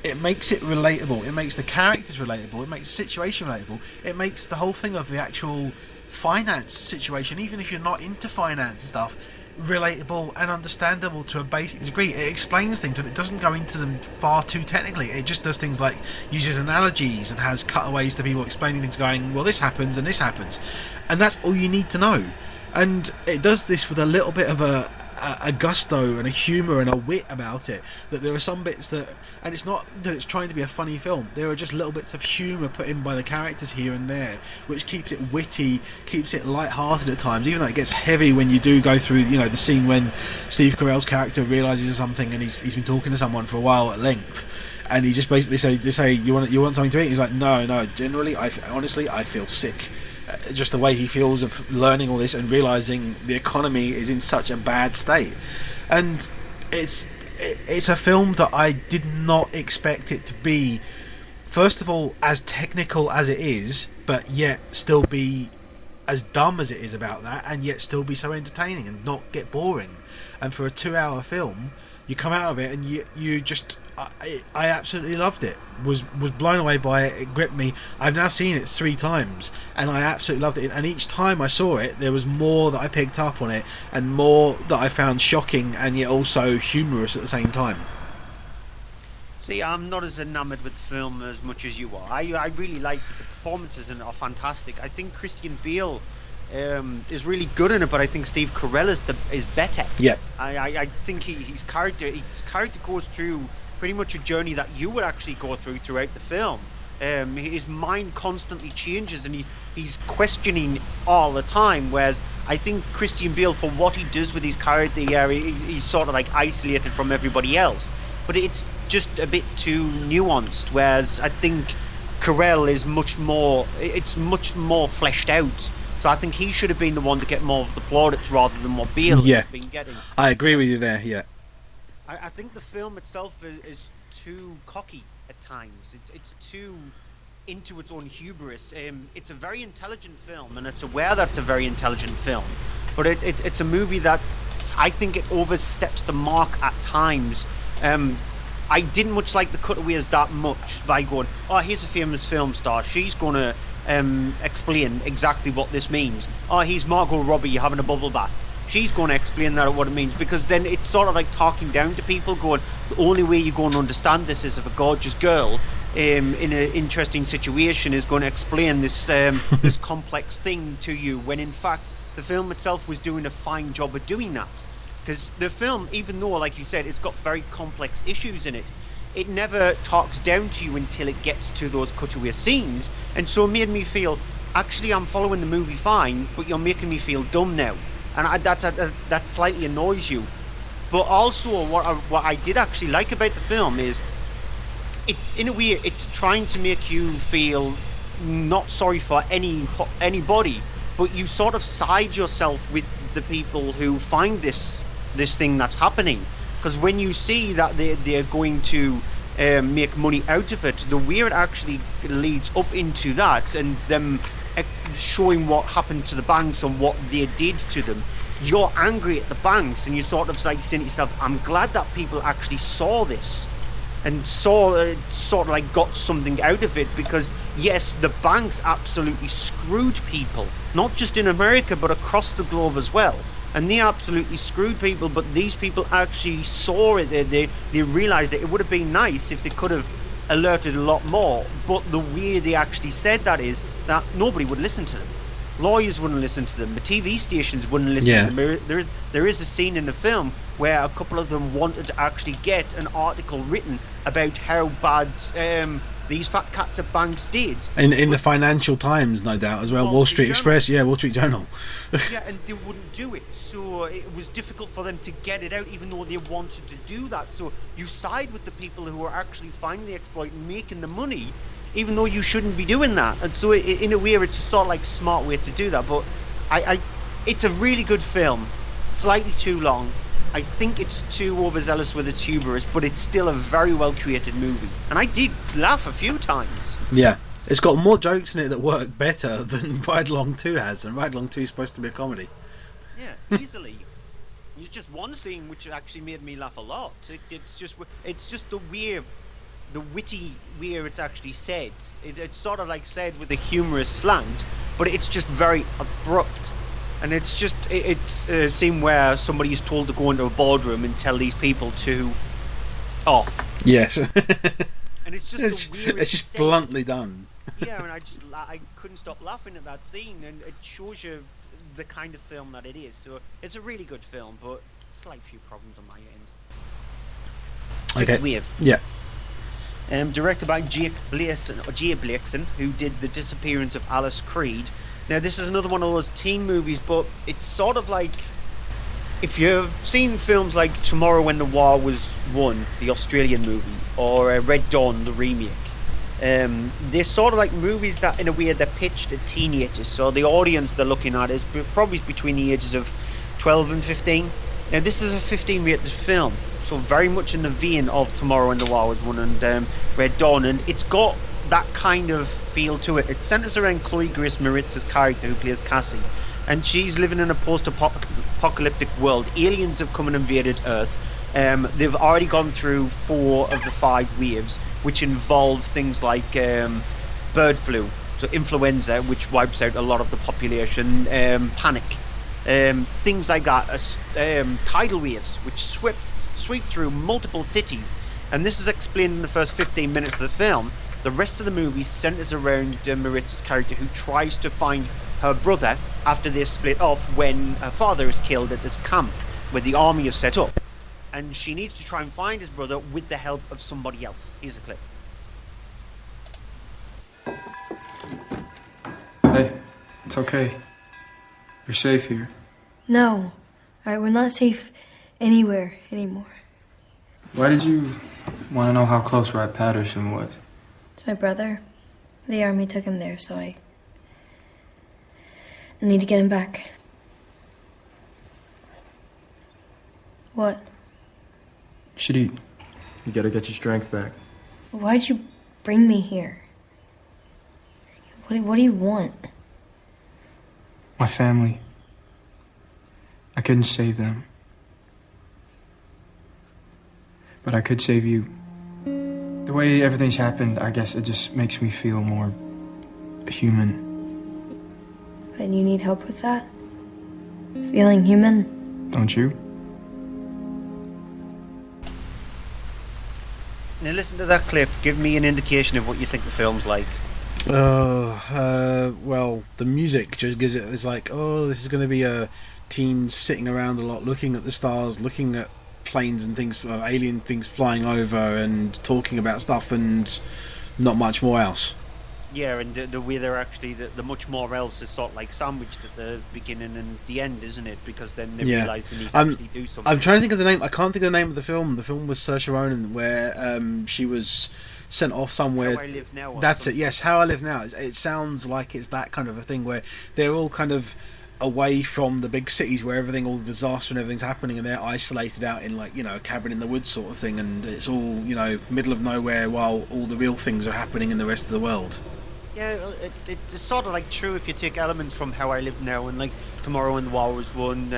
it makes it relatable, it makes the characters relatable, it makes the situation relatable, it makes the whole thing of the actual finance situation, even if you're not into finance and stuff, relatable and understandable to a basic degree. It explains things, and it doesn't go into them far too technically. It just does things like uses analogies and has cutaways to people explaining things, going, well, this happens and this happens, and that's all you need to know. And it does this with a little bit of a gusto and a humour and a wit about it, that there are some bits that, and it's not that it's trying to be a funny film, there are just little bits of humour put in by the characters here and there, which keeps it witty, keeps it light-hearted at times, even though it gets heavy when you do go through the scene when Steve Carell's character realises something, and he's been talking to someone for a while at length, and he just basically say you want something to eat? He's like, no, generally I feel sick. Just the way he feels of learning all this and realizing the economy is in such a bad state. And it's a film that I did not expect it to be, first of all, as technical as it is, but yet still be as dumb as it is about that, and yet still be so entertaining and not get boring. And for a 2-hour film, you come out of it and you just I absolutely loved it. Was blown away by it. It gripped me. I've now seen it 3 times, and I absolutely loved it. And each time I saw it, there was more that I picked up on it, and more that I found shocking, and yet also humorous at the same time. See, I'm not as enamoured with the film as much as you are. I really like the performances in it are fantastic. I think Christian Bale is really good in it, but I think Steve Carell is better. Yeah. I think his character goes through pretty much a journey that you would actually go throughout the film. His mind constantly changes, and he's questioning all the time, whereas I think Christian Bale, for what he does with his character, he's sort of like isolated from everybody else, but it's just a bit too nuanced, whereas I think Carell is much more fleshed out. So I think he should have been the one to get more of the plaudits rather than what Bale has been getting. I agree with you there, yeah. I think the film itself is too cocky at times. It's too into its own hubris. It's a very intelligent film, and it's aware that it's a very intelligent film. But it's a movie that I think it oversteps the mark at times. I didn't much like the cutaways that much by going, oh, here's a famous film star. She's going to explain exactly what this means. Oh, he's Margot Robbie having a bubble bath. She's going to explain that what it means, because then it's sort of like talking down to people, going, the only way you're going to understand this is if a gorgeous girl in an interesting situation is going to explain this this complex thing to you, when in fact the film itself was doing a fine job of doing that. Because the film, even though, like you said, it's got very complex issues in it, it never talks down to you until it gets to those cutaway scenes, and so it made me feel, actually I'm following the movie fine, but you're making me feel dumb now. And that slightly annoys you. But also, what I did actually like about the film is, in a way, it's trying to make you feel not sorry for anybody, but you sort of side yourself with the people who find this thing that's happening. Because when you see that they're going to make money out of it, the way it actually leads up into that, and them showing what happened to the banks and what they did to them, you're angry at the banks, and you sort of like saying to yourself, I'm glad that people actually saw this and sort of like got something out of it, because yes, the banks absolutely screwed people, not just in America but across the globe as well, and they absolutely screwed people, but these people actually saw it. They realized that it would have been nice if they could have alerted a lot more, but the way they actually said that is that nobody would listen to them. Lawyers wouldn't listen to them. The TV stations wouldn't listen to them. There is a scene in the film where a couple of them wanted to actually get an article written about how bad these fat cats at banks did. In the Financial Times, no doubt, as well. Wall Street Express, Wall Street Journal. Yeah, and they wouldn't do it. So it was difficult for them to get it out, even though they wanted to do that. So you side with the people who are actually finding the exploit and making the money, even though you shouldn't be doing that. And so in a way, it's a sort of like smart way to do that. But it's a really good film, slightly too long. I think it's too overzealous with its hubris, but it's still a very well created movie, and I did laugh a few times. Yeah, it's got more jokes in it that work better than Ride Along 2 has, and Ride Along 2 is supposed to be a comedy. Yeah, easily. There's just one scene which actually made me laugh a lot. It's just the witty way it's actually said. It's sort of like said with a humorous slant, but it's just very abrupt. And it's a scene where somebody is told to go into a boardroom and tell these people to off. Yes. And it's just it's just bluntly done. Yeah, and I couldn't stop laughing at that scene, and it shows you the kind of film that it is. So it's a really good film, but slight few problems on my end. Okay. We have. Yeah. Directed by Jay Blakeson, who did The Disappearance of Alice Creed. Now, this is another one of those teen movies, but it's sort of like, if you've seen films like Tomorrow When the War Was Won, the Australian movie, or Red Dawn, the remake, they're sort of like movies that, in a way, they're pitched at teenagers. So the audience they're looking at is probably between the ages of 12 and 15. Now, this is a 15-rated film, so very much in the vein of Tomorrow When the War Was Won and Red Dawn, and it's got that kind of feel to it. It centers around Chloe Grace Moretz's character, who plays Cassie, and she's living in a post-apocalyptic world. Aliens have come and invaded Earth. They've already gone through 4 of the 5 waves, which involve things like bird flu, so influenza, which wipes out a lot of the population, panic, things like that, tidal waves, which sweep through multiple cities. And this is explained in the first 15 minutes of the film. The rest of the movie centers around Maritza's character, who tries to find her brother after they split off when her father is killed at this camp where the army is set up. And she needs to try and find his brother with the help of somebody else. Here's a clip. Hey, it's okay. You're safe here. No. Alright, we're not safe anywhere anymore. Why did you want to know how close Rat Patterson was? It's my brother. The army took him there, so I need to get him back. What? You should eat. You gotta get your strength back. Why'd you bring me here? What do you want? My family. I couldn't save them. But I could save you. The way everything's happened, I guess it just makes me feel more human. And you need help with that? Feeling human? Don't you? Now listen to that clip. Give me an indication of what you think the film's like. Well, the music just gives it. It's like, oh, this is going to be teens sitting around a lot, looking at the stars, looking at planes and things, alien things flying over, and talking about stuff, and not much more else. Yeah, and the way they're actually the much more else is sort of like sandwiched at the beginning and the end, isn't it? Because then they realise they need to actually do something. I'm trying to think of the name. I can't think of the name of the film. The film was Saoirse Ronan, where she was sent off somewhere. How I Live Now. That's it. Yes, How I Live Now. It sounds like it's that kind of a thing where they're all kind of away from the big cities where all the disaster and everything's happening, and they're isolated out in, like, a cabin in the woods sort of thing, and it's all, middle of nowhere while all the real things are happening in the rest of the world. Yeah, it's sort of like true if you take elements from How I Live Now and like Tomorrow and the War Was Won,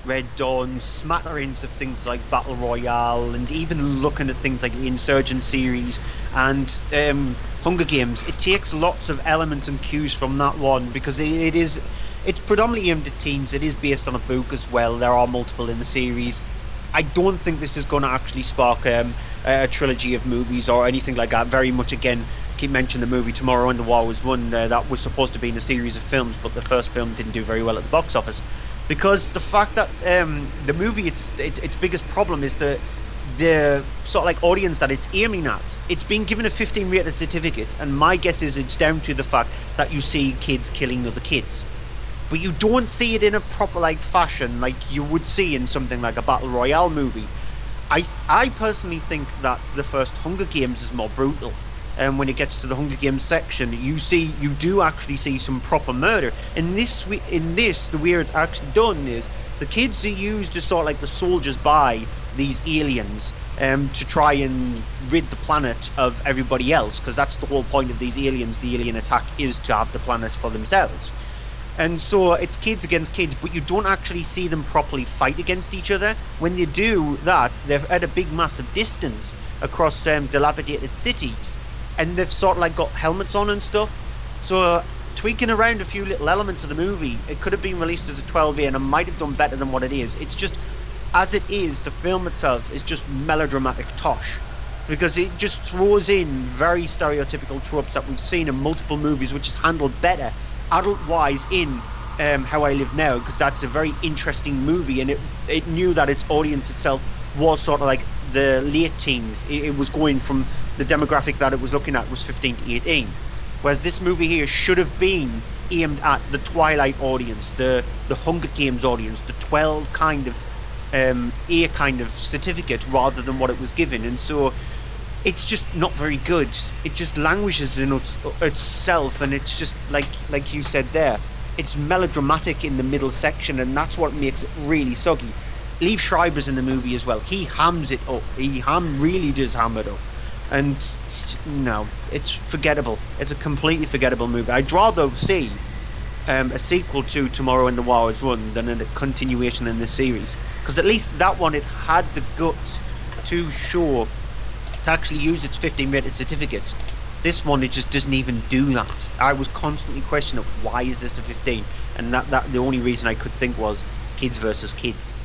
Red Dawn, smatterings of things like Battle Royale, and even looking at things like the Insurgent series and Hunger Games. It takes lots of elements and cues from that one because it's predominantly aimed at teens. It is based on a book as well. There are multiple in the series. I don't think this is going to actually spark a trilogy of movies or anything like that. Very much, again, keep mentioning the movie Tomorrow and the War Was Won. That was supposed to be in a series of films, but the first film didn't do very well at the box office because the fact that the movie, its biggest problem is the sort of like audience that it's aiming at. It's been given a 15 rated certificate, and my guess is it's down to the fact that you see kids killing other kids. But you don't see it in a proper fashion like you would see in something like a Battle Royale movie. I personally think that the first Hunger Games is more brutal. And when it gets to the Hunger Games section, you do actually see some proper murder. In this, the way it's actually done is the kids are used as sort of like the soldiers by these aliens to try and rid the planet of everybody else, because that's the whole point of these aliens. The alien attack is to have the planet for themselves. And so it's kids against kids, but you don't actually see them properly fight against each other. When they do that, they're at a big massive distance across dilapidated cities, and they've sort of like got helmets on and stuff. So tweaking around a few little elements of the movie, it could have been released as a 12A and it might have done better than what it is. It's just, as it is, the film itself is just melodramatic tosh, because it just throws in very stereotypical tropes that we've seen in multiple movies, which is handled better adult-wise in How I Live Now, because that's a very interesting movie, and it knew that its audience itself was sort of like the late teens. It was going from the demographic that it was looking at was 15 to 18, whereas this movie here should have been aimed at the Twilight audience, the Hunger Games audience, the 12 kind of A kind of certificate, rather than what it was given. And so it's just not very good. It just languishes in itself, and it's just like you said there, it's melodramatic in the middle section, and that's what makes it really soggy. Liev Schreiber's in the movie as well. He hams it up. He really does ham it up. And no, it's forgettable. It's a completely forgettable movie. I'd rather see a sequel to Tomorrow and the War Is Won than a continuation in the series, because at least that one, it had the guts to actually use its 15-minute certificate. This one, it just doesn't even do that. I was constantly questioning, why is this a 15? And that the only reason I could think was kids versus kids.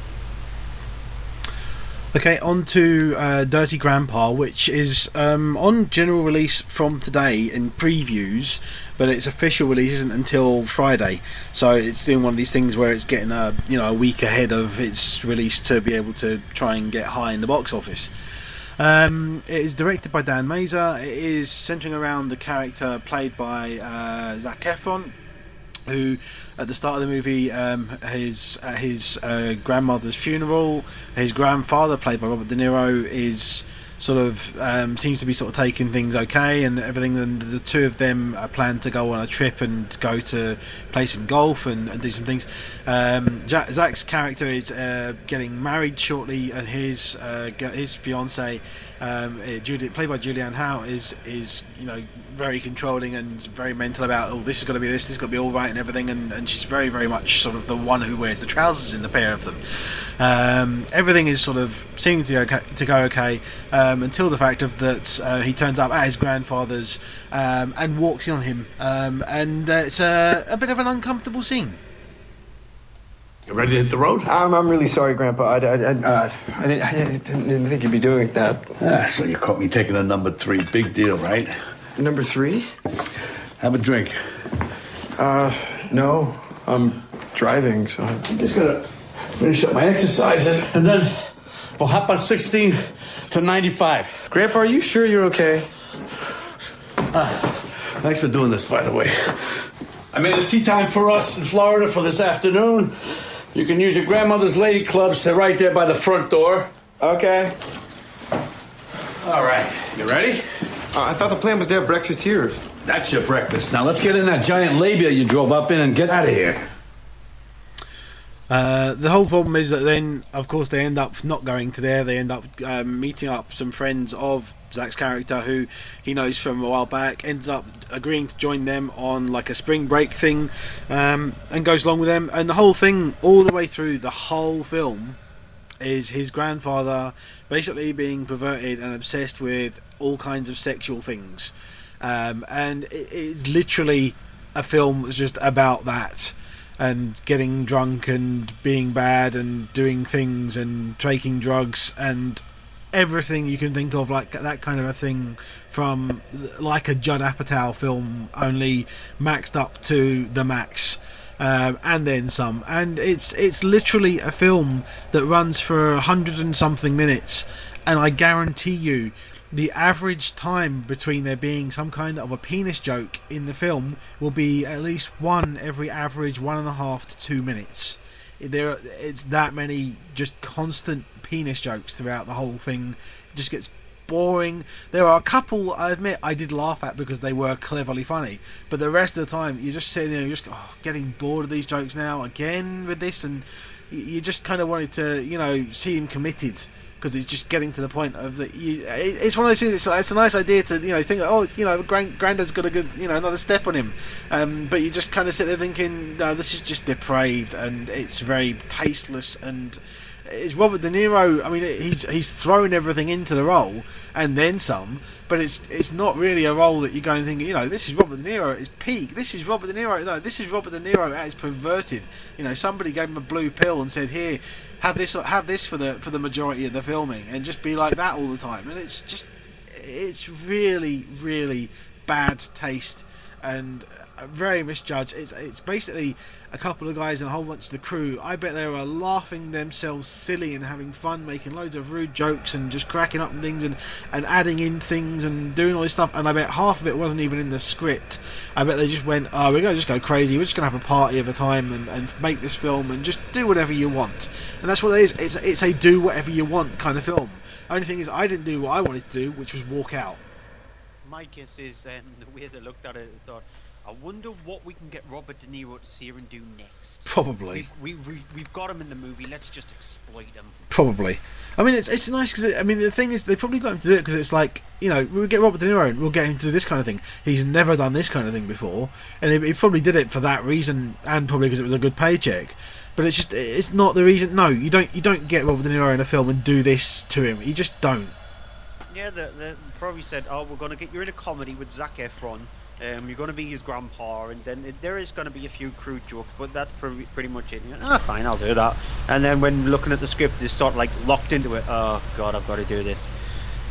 Okay, on to Dirty Grandpa, which is on general release from today in previews, but its official release isn't until Friday. So it's doing one of these things where it's getting a week ahead of its release to be able to try and get high in the box office. It is directed by Dan Mazer. It is centering around the character played by Zac Efron, who at the start of the movie, his grandmother's funeral, his grandfather, played by Robert De Niro, is sort of seems to be sort of taking things okay and everything, and the two of them plan to go on a trip and go to play some golf and do some things. Zach's character is getting married shortly, and his fiancée, played by Julianne Howe, is very controlling and very mental about, this is going to be this is going to be all right and everything, and she's very, very much sort of the one who wears the trousers in the pair of them. Everything is sort of seeming to go okay until the fact of that he turns up at his grandfather's and walks in on him, and it's a bit of an uncomfortable scene. You ready to hit the road? I'm really sorry, Grandpa. I didn't think you'd be doing that. So you caught me taking a number 3. Big deal, right? Number 3? Have a drink. No. I'm driving, so... I'm just gonna finish up my exercises, and then we'll hop on 16 to 95. Grandpa, are you sure you're okay? Thanks for doing this, by the way. I made a tea time for us in Florida for this afternoon. You can use your grandmother's lady clubs. They're right there by the front door. Okay. All right. You ready? I thought the plan was to have breakfast here. That's your breakfast. Now let's get in that giant labia you drove up in and get out of here. The whole problem is that then, of course, they end up not going to there. They end up meeting up some friends of Zach's character who he knows from a while back, ends up agreeing to join them on like a spring break thing, and goes along with them. And the whole thing, all the way through the whole film, is his grandfather basically being perverted and obsessed with all kinds of sexual things. And it's literally a film that's just about that, and getting drunk and being bad and doing things and taking drugs and everything you can think of, like that kind of a thing, from like a Judd Apatow film, only maxed up to the max, and then some. And it's literally a film that runs for 100 and something minutes, and I guarantee you the average time between there being some kind of a penis joke in the film will be at least one every average 1.5 to 2 minutes. It's that many just constant penis jokes throughout the whole thing. It just gets boring. There are a couple, I admit, I did laugh at because they were cleverly funny, but the rest of the time you're just sitting there, you're just getting bored of these jokes now again with this, and you just kind of wanted to see him committed, because it's just getting to the point of that. It's one of those things. It's a nice idea to think, Grandad's got a good another step on him, but you just kind of sit there thinking, no, this is just depraved, and it's very tasteless. And it's Robert De Niro. I mean, he's thrown everything into the role and then some, but it's not really a role that you go and think, this is Robert De Niro at his peak. This is Robert De Niro. No, this is Robert De Niro at his perverted. Somebody gave him a blue pill and said, here, have this for the majority of the filming, and just be like that all the time. And it's really, really bad taste and very misjudged. It's basically a couple of guys and a whole bunch of the crew. I bet they were laughing themselves silly and having fun, making loads of rude jokes and just cracking up and things, and adding in things and doing all this stuff. And I bet half of it wasn't even in the script. I bet they just went, we're going to just go crazy. We're just going to have a party of a time and make this film and just do whatever you want. And that's what it is. It's a do whatever you want kind of film. Only thing is, I didn't do what I wanted to do, which was walk out. My guess is the way they looked at it, they thought, I wonder what we can get Robert De Niro to see her and do next. Probably. We've got him in the movie. Let's just exploit him. Probably. I mean, it's nice because the thing is, they probably got him to do it because it's like, we'll get Robert De Niro and we'll get him to do this kind of thing. He's never done this kind of thing before, and he probably did it for that reason, and probably because it was a good paycheck. But it's not the reason. No, you don't get Robert De Niro in a film and do this to him. You just don't. Yeah, they probably said, "Oh, we're going to get you in a comedy with Zac Efron. You're going to be his grandpa, and then there is going to be a few crude jokes, but that's pretty much it." Fine, I'll do that. And then when looking at the script, they sort of like locked into it. Oh God, I've got to do this.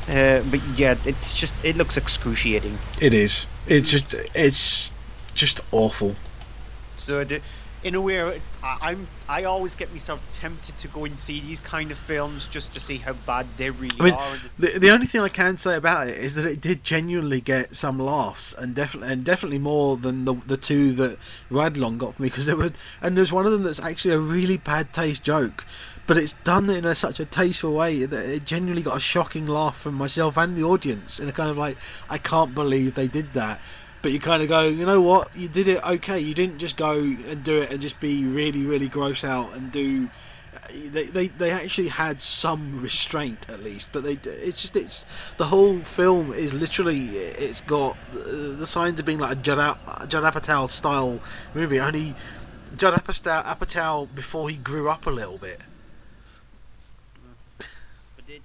But yeah, it looks excruciating. It is. It's just awful. So in a way, I always get myself tempted to go and see these kind of films just to see how bad they really are. The only thing I can say about it is that it did genuinely get some laughs, and definitely more than the two that Ride Along got for me, because there's one of them that's actually a really bad taste joke, but it's done in such a tasteful way that it genuinely got a shocking laugh from myself and the audience, in a kind of like, I can't believe they did that. But you kind of go, you know what? You did it okay. You didn't just go and do it and just be really, really gross out and do. They actually had some restraint at least. But it's the whole film is literally, it's got the signs of being like a Judd Apatow style movie. Only Judd Apatow before he grew up a little bit.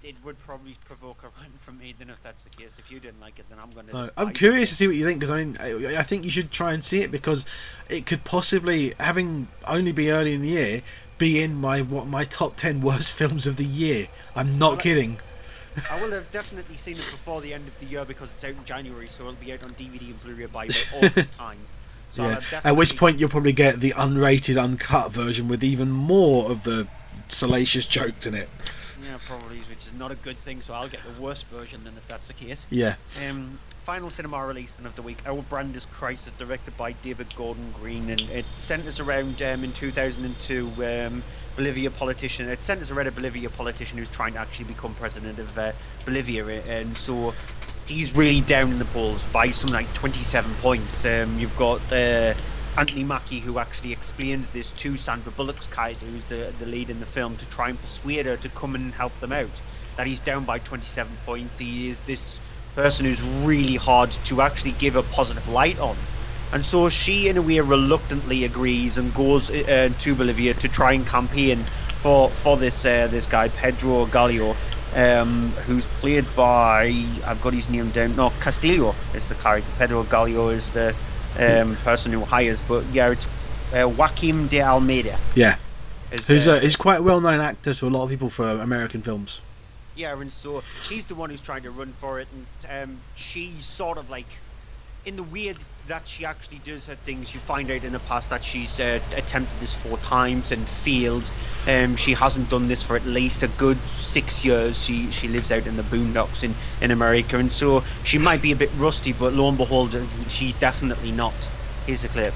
It would probably provoke a run from me. Then if that's the case, if you didn't like it, then I'm going to. No, I'm curious to see what you think, because I think you should try and see it, because it could possibly, having only be early in the year, be in my top 10 worst films of the year. I'm not kidding. I will have definitely seen it before the end of the year because it's out in January, so it'll be out on DVD and Blu-ray by August time. So yeah. At which point you'll probably get the unrated, uncut version with even more of the salacious jokes in it. Yeah, probably, which is not a good thing, so I'll get the worst version then if that's the case. Yeah. Final cinema release of the week, Our Brand is Crisis, directed by David Gordon Green, and it centres around, in 2002, Bolivia politician. It centres around a Bolivia politician who's trying to actually become president of Bolivia, and so he's really down in the polls by something like 27 points. You've got Anthony Mackie, who actually explains this to Sandra Bullock's character, who's the lead in the film, to try and persuade her to come and help them out. That he's down by 27 points. He is this person who's really hard to actually give a positive light on. And so she, in a way, reluctantly agrees and goes to Bolivia to try and campaign for this guy, Pedro Gallo, who's played by, I've got his name down, no, Castillo is the character. Pedro Gallo is the person who hires, but yeah, it's Joaquim de Almeida. Yeah, he's quite a well-known actor to a lot of people for American films. Yeah, and so he's the one who's trying to run for it, and she's sort of like, in the way that she actually does her things, you find out in the past that she's attempted this 4 times and failed. She hasn't done this for at least a good 6 years. She lives out in the boondocks in America, and so she might be a bit rusty, but lo and behold, she's definitely not. Here's the clip.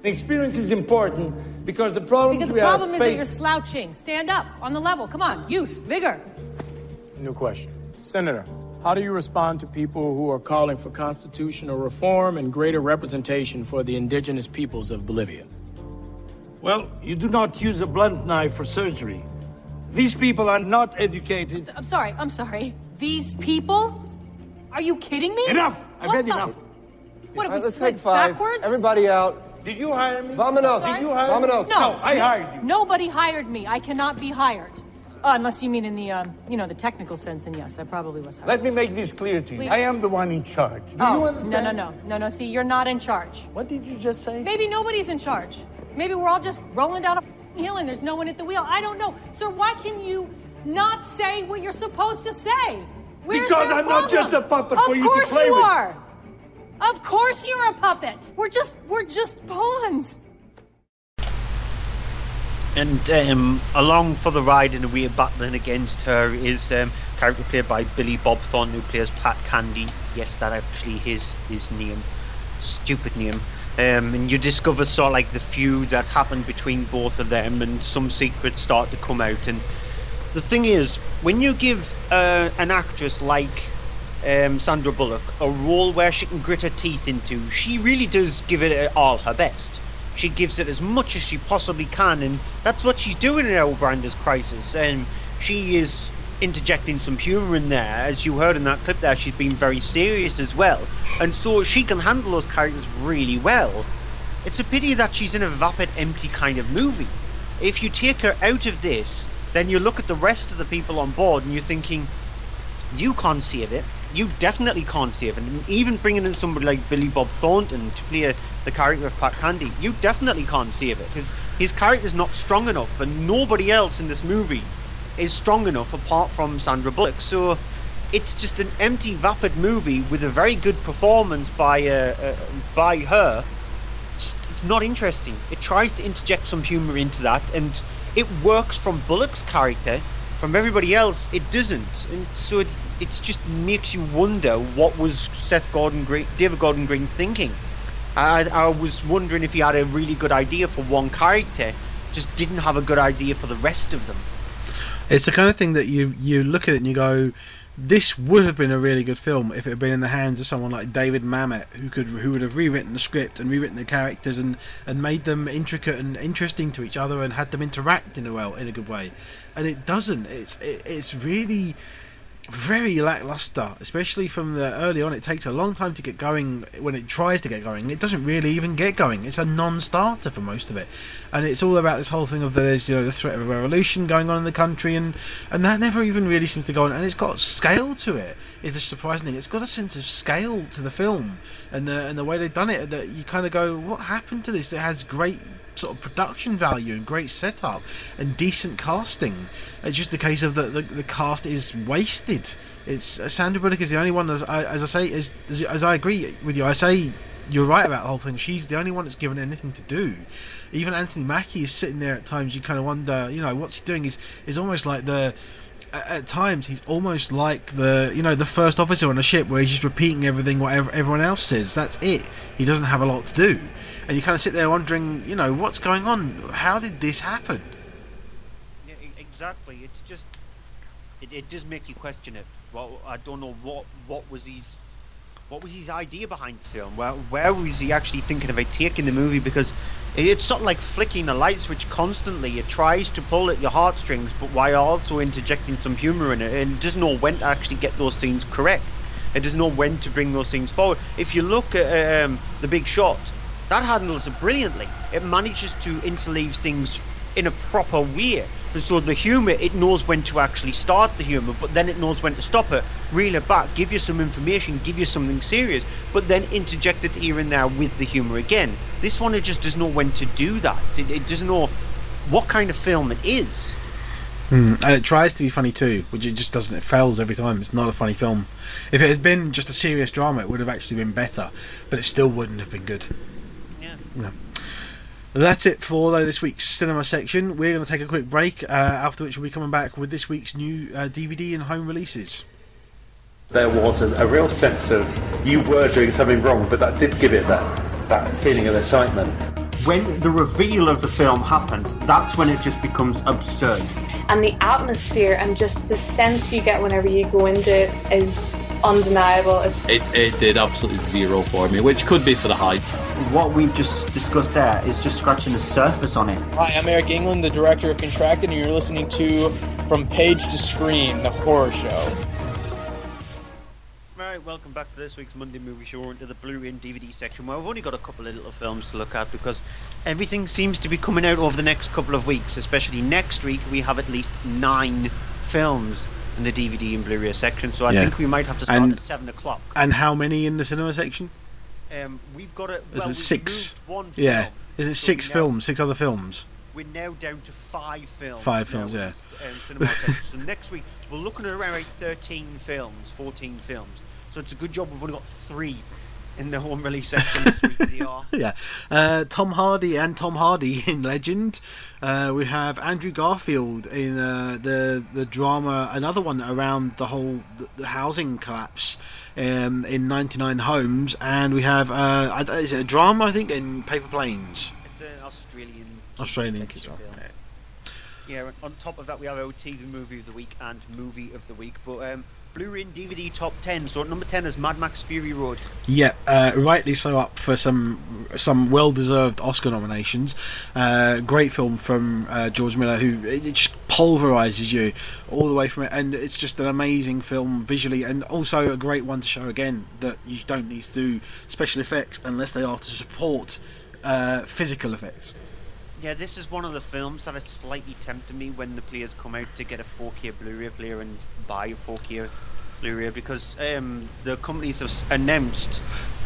Experience is important because the problem is that you're slouching. Stand up on the level. Come on, youth, vigor. No question. Senator, how do you respond to people who are calling for constitutional reform and greater representation for the indigenous peoples of Bolivia? Well, you do not use a blunt knife for surgery. These people are not educated. I'm sorry. These people? Are you kidding me? Enough! I've had enough. What, have we let's slid take 5. backwards? Everybody out. Did you hire me? Vamonos. Did you hire me? Vamonos. No, I hired you. Nobody hired me. I cannot be hired. Unless you mean in the, the technical sense, and yes, I probably was hired. Let me make this clear to you. Please. I am the one in charge. Do you understand? No, see, you're not in charge. What did you just say? Maybe nobody's in charge. Maybe we're all just rolling down a hill and there's no one at the wheel. I don't know. Sir, why can you not say what you're supposed to say? Where's because their I'm problem? not just a puppet for you to play with. Of course you are. Of course you're a puppet. We're just pawns. And along for the ride, in a way, battling against her is character played by Billy Bob Thornton, who plays Pat Candy. Yes, that actually is his name. Stupid name. And you discover sort of like the feud that happened between both of them, and some secrets start to come out. And the thing is, when you give an actress like Sandra Bullock a role where she can grit her teeth into, she really does give it all her best. She gives it as much as she possibly can, and that's what she's doing in Outbrander's Crisis. And she is interjecting some humour in there. As you heard in that clip there, she's been very serious as well, and so she can handle those characters really well. It's a pity that she's in a vapid, empty kind of movie. If you take her out of this, then you look at the rest of the people on board and you're thinking, you can't save it. You definitely can't save it. And even bringing in somebody like Billy Bob Thornton to play the character of Pat Candy, you definitely can't save it, because his character's not strong enough, and nobody else in this movie is strong enough apart from Sandra Bullock. So it's just an empty, vapid movie with a very good performance by her. It's not interesting. It tries to interject some humour into that, and it works from Bullock's character. From everybody else, it doesn't, and so it just makes you wonder what was David Gordon Green thinking. I was wondering if he had a really good idea for one character, just didn't have a good idea for the rest of them. It's the kind of thing that you look at it and you go, this would have been a really good film if it had been in the hands of someone like David Mamet, who would have rewritten the script and rewritten the characters and made them intricate and interesting to each other and had them interact in a good way. And it doesn't. It's really very lackluster, especially from the early on. It takes a long time to get going. When it tries to get going, it doesn't really even get going. It's a non-starter for most of it, and it's all about this whole thing of there's the threat of a revolution going on in the country, and that never even really seems to go on. And it's got scale to it. Is the surprising thing. It's got a sense of scale to the film, and the way they've done it, that you kind of go, what happened to this? It has great sort of production value and great setup and decent casting. It's just a case of the cast is wasted. It's Sandra Bullock is the only one, as I agree with you. I say you're right about the whole thing. She's the only one that's given anything to do. Even Anthony Mackie is sitting there at times. You kind of wonder, what's he doing? Is almost like at times he's almost like the first officer on a ship, where he's just repeating whatever everyone else says. That's it. He doesn't have a lot to do. And you kind of sit there wondering, what's going on? How did this happen? Yeah, exactly. It's just, it does make you question it. Well, I don't know what was his idea behind the film. Where was he actually thinking about taking the movie? Because it's not like flicking a light switch constantly. It tries to pull at your heartstrings, but while also interjecting some humour in it, and it doesn't know when to actually get those scenes correct. It doesn't know when to bring those scenes forward. If you look at The Big Short, that handles it brilliantly. It manages to interleave things in a proper way. So the humour, it knows when to actually start the humour, but then it knows when to stop it, reel it back, give you some information, give you something serious, but then interject it here and there with the humour again. This one, it just doesn't know when to do that. It doesn't know what kind of film it is. And it tries to be funny too, which it just doesn't. It fails every time. It's not a funny film. If it had been just a serious drama, it would have actually been better, but it still wouldn't have been good. Yeah. That's it for this week's cinema section. We're going to take a quick break, after which we'll be coming back with this week's new DVD and home releases. There was a real sense of you were doing something wrong, but that did give it that feeling of excitement. When the reveal of the film happens, that's when it just becomes absurd. And the atmosphere and just the sense you get whenever you go into it is undeniable. It did absolutely zero for me, which could be for the hype. What we've just discussed there is just scratching the surface on it. Hi, I'm Eric England, the director of Contracted, and you're listening to From Page to Screen, the horror show. Right, welcome back to this week's Monday Movie Show, into the Blu-ray and DVD section, where we've only got a couple of little films to look at because everything seems to be coming out over the next couple of weeks. Especially next week, we have at least 9 films in the DVD and Blu-ray section, so I think we might have to start at 7 o'clock. And how many in the cinema section? We've got it. Is it 6? One film, yeah. Is it 6 films? 6 other films? We're now down to 5 films. 5 films, yeah. Cinema section. So next week we're looking at around 13 films, 14 films. So it's a good job we've only got 3 in the home release section this week. They are. Yeah. Tom Hardy in Legend. We have Andrew Garfield in the drama, another one around the whole the housing collapse in 99 Homes, and we have is it a drama, I think, in Paper Planes. It's an Australian kids film. Yeah, on top of that, we have our TV movie of the week and movie of the week. But Blu-ray and DVD top 10. So at number 10 is Mad Max Fury Road. Yeah, rightly so, up for some well-deserved Oscar nominations. Great film from George Miller, who it just pulverizes you all the way from it, and it's just an amazing film visually, and also a great one to show again that you don't need to do special effects unless they are to support physical effects. Yeah, this is one of the films that has slightly tempted me when the players come out to get a 4K Blu-ray player and buy a 4K Blu-ray, because the companies have announced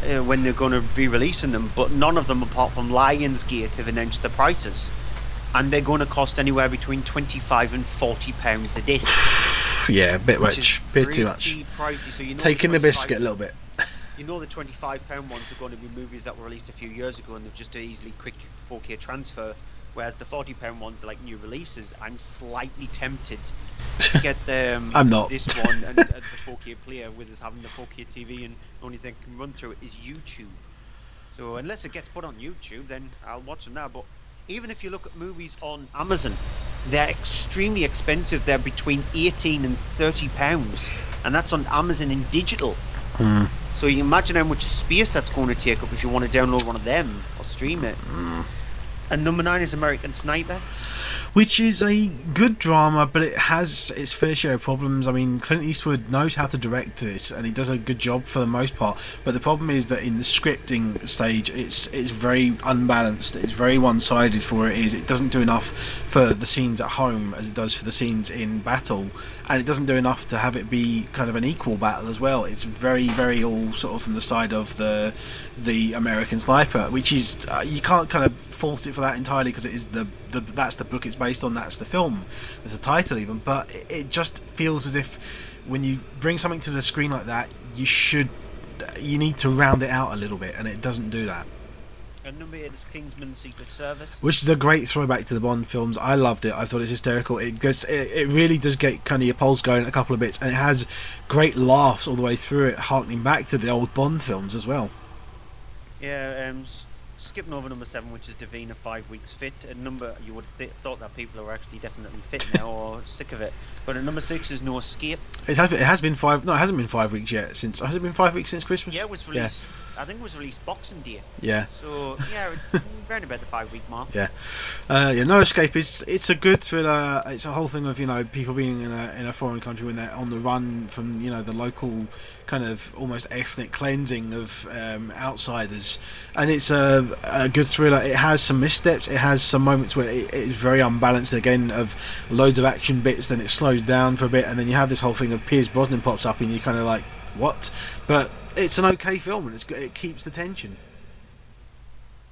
when they're going to be releasing them, but none of them apart from Lionsgate have announced the prices, and they're going to cost anywhere between £25 and £40 a disc. Yeah, a bit much, bit too much. Pricey, so you know, taking the biscuit a little bit. You know, the £25 ones are going to be movies that were released a few years ago and they're just an easily quick 4K transfer, whereas the £40 ones are like new releases. I'm slightly tempted to get I'm not. This one and the 4K player, with us having the 4K TV, and the only thing I can run through it is YouTube. So unless it gets put on YouTube, then I'll watch them now. But even if you look at movies on Amazon, they're extremely expensive. They're between £18 and £30, and that's on Amazon in digital. So you imagine how much space that's going to take up if you want to download one of them or stream it. And number 9 is American Sniper, which is a good drama, but it has its fair share of problems. I mean, Clint Eastwood knows how to direct this, and he does a good job for the most part. But the problem is that in the scripting stage, it's very unbalanced. It's very one-sided for what it is. It doesn't do enough for the scenes at home as it does for the scenes in battle, and it doesn't do enough to have it be kind of an equal battle as well. It's very, very all sort of from the side of the American Sniper, which is you can't kind of fault it for that entirely, because it is that's the book it's based on, that's the film, there's a title even, but it just feels as if when you bring something to the screen like that, you need to round it out a little bit, and it doesn't do that. And number 8 is Kingsman Secret Service, which is a great throwback to the Bond films. I loved it. I thought it's hysterical. It really does get kind of your pulse going a couple of bits, and it has great laughs all the way through it, harkening back to the old Bond films as well. Yeah, skipping over number 7, which is Davina 5 weeks fit. And you would have thought that people are actually definitely fit now or sick of it. But at number 6 is No Escape. It has been 5. No, it hasn't been 5 weeks yet. Has it been 5 weeks since Christmas? Yeah, it was released. Yeah. I think it was released Boxing Day. Yeah. So yeah, around about the 5 week mark. Yeah. No Escape it's a good thriller. It's a whole thing of, you know, people being in a foreign country when they're on the run from, you know, the local kind of almost ethnic cleansing of outsiders, and it's a good thriller. It has some missteps. It has some moments where it is very unbalanced again, of loads of action bits, then it slows down for a bit, and then you have this whole thing of Pierce Brosnan pops up and you're kind of like, what? But it's an okay film, and it keeps the tension.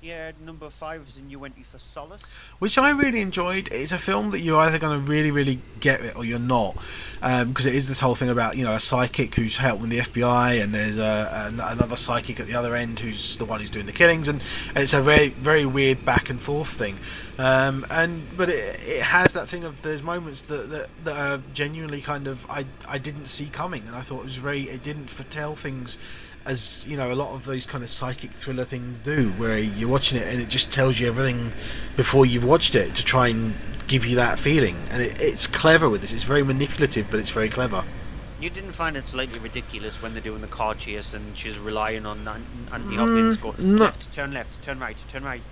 Yeah, number 5 is In You Went for Solace, which I really enjoyed. It's a film that you're either going to really, really get it or you're not, because it is this whole thing about, you know, a psychic who's helping the FBI, and there's another psychic at the other end who's the one who's doing the killings, and it's a very, very weird back and forth thing. But it has that thing of there's moments that are genuinely kind of I didn't see coming, and I thought it didn't foretell things as, you know, a lot of those kind of psychic thriller things do, where you're watching it and it just tells you everything before you've watched it to try and give you that feeling. And it's clever with this. It's very manipulative, but it's very clever. You didn't find it slightly ridiculous when they're doing the car chase and she's relying on Anthony Hopkins going left, turn right, turn right?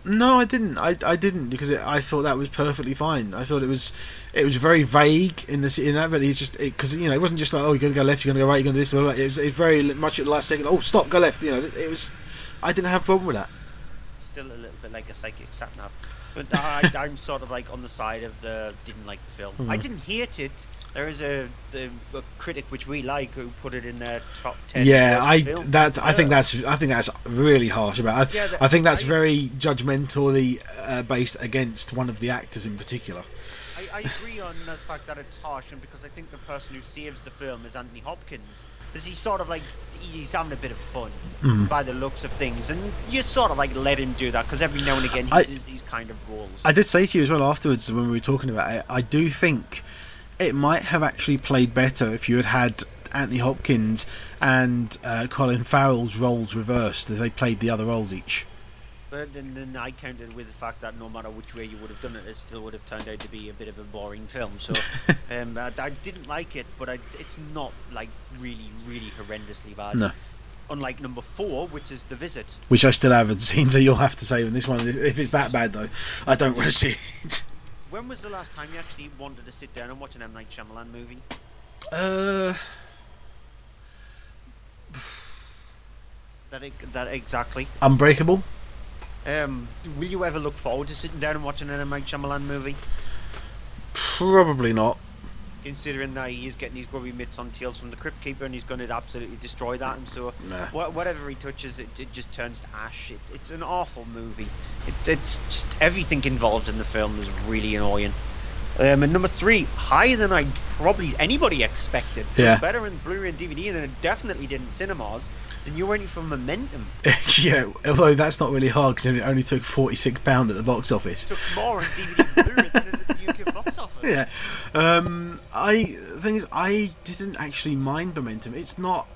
No, I didn't. I didn't, because I thought that was perfectly fine. I thought it was very vague in that, but it's just because, you know, it wasn't just like, oh, you're gonna go left, you're gonna go right, you're gonna do this. Blah, blah. It was very much at the last second. Oh, stop, go left. You know, it was. I didn't have a problem with that. Still a little bit like a psychic sat nav, but I'm sort of like on the side of didn't like the film. I didn't hate it. There is a critic which we like who put it in their top 10. Yeah, I think that's really harsh about it. I think that's very judgmentally based against one of the actors in particular. I agree on the fact that it's harsh, and because I think the person who saves the film is Anthony Hopkins, because he's sort of like, he's having a bit of fun by the looks of things, and you sort of like let him do that, because every now and again he does these kind of roles. I did say to you as well afterwards when we were talking about it, I do think it might have actually played better if you had Anthony Hopkins and Colin Farrell's roles reversed, as they played the other roles each. But then I counted with the fact that no matter which way you would have done it, it still would have turned out to be a bit of a boring film. So I didn't like it, but it's not like really, really horrendously bad. No. Unlike number 4, which is The Visit. Which I still haven't seen, so you'll have to say on this one. If it's that bad, though, I don't want to see it. When was the last time you actually wanted to sit down and watch an M. Night Shyamalan movie? That exactly. Unbreakable? Will you ever look forward to sitting down and watching an M. Night Shyamalan movie? Probably not. Considering that he is getting his grubby mitts on Tales from the Crypt Keeper, and he's going to absolutely destroy that, and so whatever he touches, it just turns to ash. It's an awful movie. It's just everything involved in the film is really annoying. And number 3, higher than I probably anybody expected. Yeah. Better in Blu-ray and DVD than it definitely did in cinemas. So you're waiting for Momentum. Yeah, although that's not really hard because it only took £46 at the box office. It took more on DVD and Blu-ray than at the UK box office. Yeah. The thing is, I didn't actually mind Momentum. It's not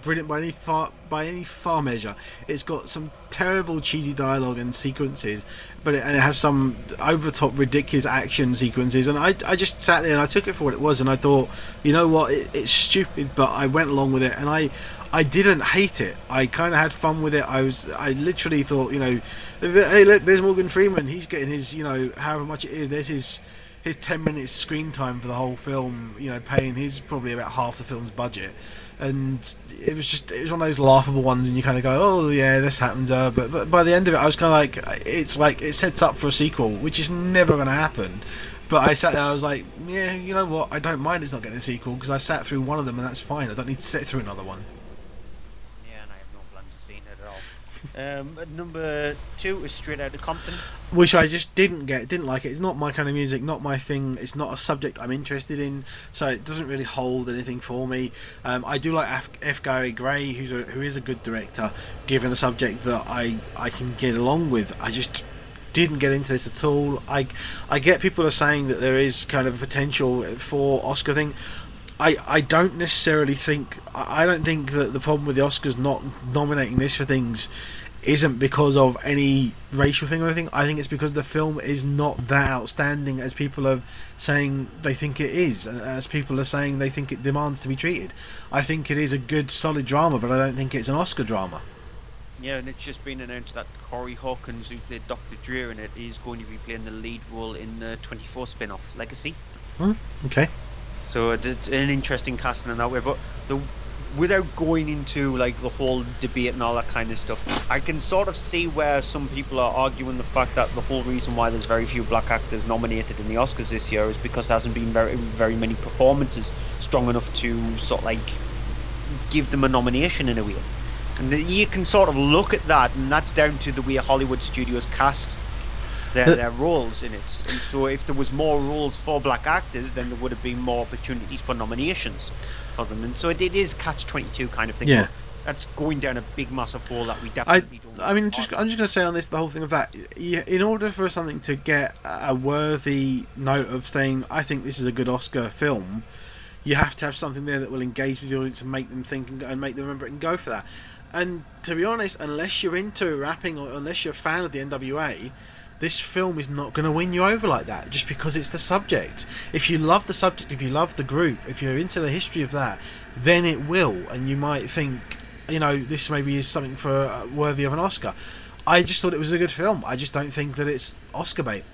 brilliant by any far measure. It's got some terrible cheesy dialogue and sequences, but it has some over the top ridiculous action sequences, and I just sat there and I took it for what it was, and I thought, you know what, it's stupid, but I went along with it, and I didn't hate it. I kind of had fun with it. I literally thought, you know, hey, look, there's Morgan Freeman. He's getting his, you know, however much it is. There's his 10 minutes screen time for the whole film. You know, paying his probably about half the film's budget. And it was one of those laughable ones, and you kind of go, oh yeah, this happens. But by the end of it, I was kind of like it sets up for a sequel, which is never going to happen. But I sat there, I was like, yeah, you know what? I don't mind it's not getting a sequel because I sat through one of them, and that's fine. I don't need to sit through another one. Number 2 is Straight Outta Compton, which I just didn't like it. It's not my kind of music, not my thing. It's not a subject I'm interested in, so it doesn't really hold anything for me. I do like F. Gary Gray, who is a good director, given a subject that I can get along with. I just didn't get into this at all. I get people are saying that there is kind of potential for Oscar thing. I don't necessarily think. I don't think that the problem with the Oscars not nominating this for things isn't because of any racial thing or anything. I think it's because the film is not that outstanding as people are saying they think it is, and as people are saying they think it demands to be treated. I think it is a good, solid drama, but I don't think it's an Oscar drama. Yeah, and it's just been announced that Corey Hawkins, who played Dr. Dre in it, is going to be playing the lead role in the 24 spin-off Legacy. Okay. So it's an interesting casting in that way, but without going into like the whole debate and all that kind of stuff, I can sort of see where some people are arguing the fact that the whole reason why there's very few black actors nominated in the Oscars this year is because there hasn't been very, very many performances strong enough to sort of like give them a nomination in a way. And you can sort of look at that, and that's down to the way Hollywood studios cast their roles in it. And so if there was more roles for black actors, then there would have been more opportunities for nominations for them. And so it is catch-22 kind of thing. Yeah. That's going down a big massive hole that we definitely don't. I'm just going to say on this, the whole thing of that, in order for something to get a worthy note of saying, I think this is a good Oscar film, you have to have something there that will engage with the audience and make them think and make them remember it and go for that. And to be honest, unless you're into rapping or unless you're a fan of the NWA, this film is not going to win you over like that, just because it's the subject. If you love the subject, if you love the group, if you're into the history of that, then it will, and you might think, you know, this maybe is something for worthy of an Oscar. I just thought it was a good film. I just don't think that it's Oscar bait.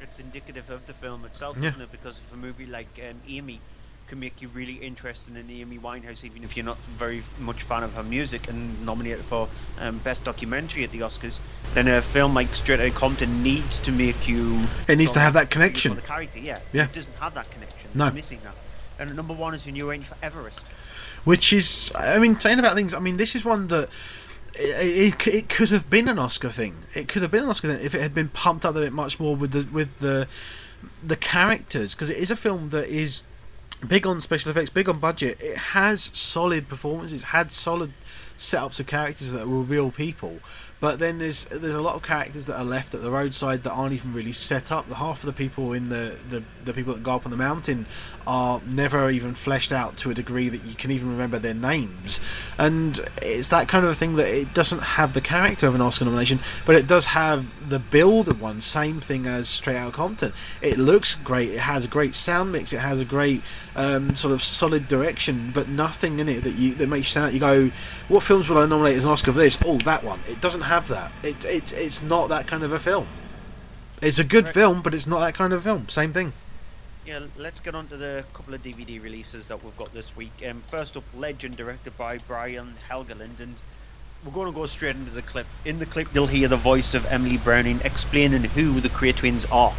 It's indicative of the film itself, isn't it? Because if a movie like Amy can make you really interested in Amy Winehouse, even if you're not very much fan of her music, and nominated for Best Documentary at the Oscars, then a film like Straight Outta Compton needs to make you... It needs to have that connection. For the character, yeah. Yeah. It doesn't have that connection. No. It's missing that. And at number 1 is your new range for Everest. Which is, I mean, saying about things, I mean, this is one that it could have been an Oscar thing. It could have been an Oscar thing if it had been pumped up a bit much more with the characters, because it is a film that is big on special effects, big on budget. It has solid performances, had solid setups of characters that were real people, But then there's a lot of characters that are left at the roadside that aren't even really set up. The half of the people in the people that go up on the mountain are never even fleshed out to a degree that you can even remember their names. And it's that kind of a thing that it doesn't have the character of an Oscar nomination, but it does have the build of one. Same thing as Straight Outta Compton. It looks great. It has a great sound mix. It has a great sort of solid direction, but nothing in it that makes you stand out. You go, what films will I nominate as an Oscar for this? Oh, that one. It doesn't have that. It's not that kind of a film. It's a good film, but it's not that kind of film. Same thing. Yeah, let's get on to the couple of DVD releases that we've got this week. First up, Legend, directed by Brian Helgeland, and we're going to go straight into the clip. In the clip, you'll hear the voice of Emily Browning explaining who the Kray twins are.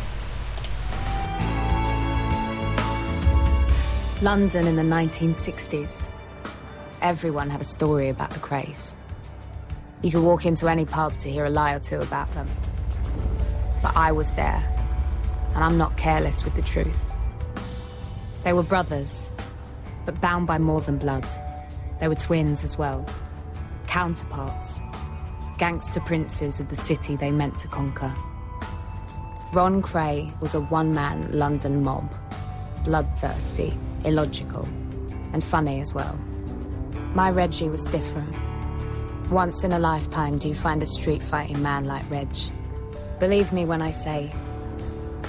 London in the 1960s. Everyone had a story about the Krays. You could walk into any pub to hear a lie or two about them. But I was there, and I'm not careless with the truth. They were brothers, but bound by more than blood. They were twins as well. Counterparts. Gangster princes of the city they meant to conquer. Ron Kray was a one-man London mob. Bloodthirsty, illogical, and funny as well. My Reggie was different. Once in a lifetime do you find a street-fighting man like Reg. Believe me when I say,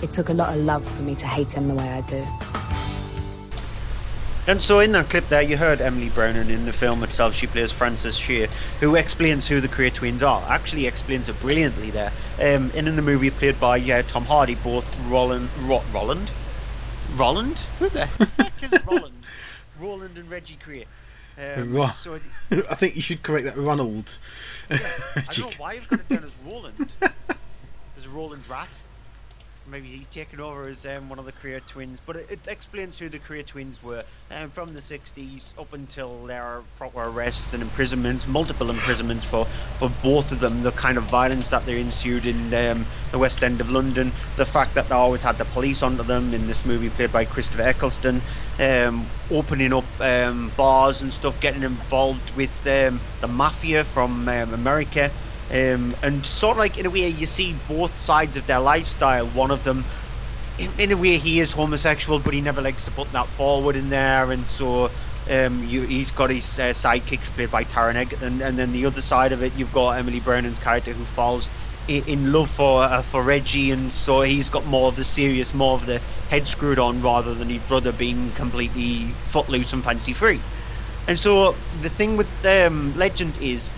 it took a lot of love for me to hate him the way I do. And so in that clip there, you heard Emily Browning in the film itself. She plays Frances Shear, who explains who the Kray twins are. Actually explains it brilliantly there. And in the movie played by Tom Hardy, both Roland? Who the heck is Roland? Roland and Reggie Kray. So I think you should correct that, Ronald. Yeah, I don't know why I've got it down as Roland. There's a Roland Rat. Maybe he's taken over as one of the Kray twins, but it explains who the Kray twins were from the 60s up until their proper arrests and imprisonments, multiple imprisonments for both of them, the kind of violence that they ensued in the West End of London, the fact that they always had the police under them in this movie played by Christopher Eccleston, opening up bars and stuff, getting involved with the mafia from America. And sort of like in a way you see both sides of their lifestyle. One of them, in a way, he is homosexual, but he never likes to put that forward in there, and so he's got his sidekicks played by Taron Egerton, and then the other side of it you've got Emily Browning's character who falls in love for Reggie, and so he's got more of the serious, more of the head screwed on, rather than his brother being completely footloose and fancy free. And so the thing with Legend is,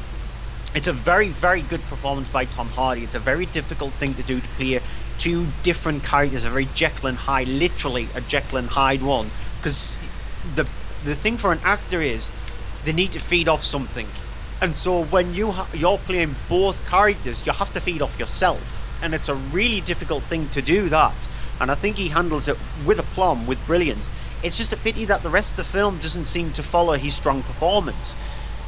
it's a very, very good performance by Tom Hardy. It's a very difficult thing to do, to play two different characters, a very Jekyll and Hyde, literally a Jekyll and Hyde one. Because the thing for an actor is they need to feed off something. And so when you're playing both characters, you have to feed off yourself. And it's a really difficult thing to do that. And I think he handles it with aplomb, with brilliance. It's just a pity that the rest of the film doesn't seem to follow his strong performance.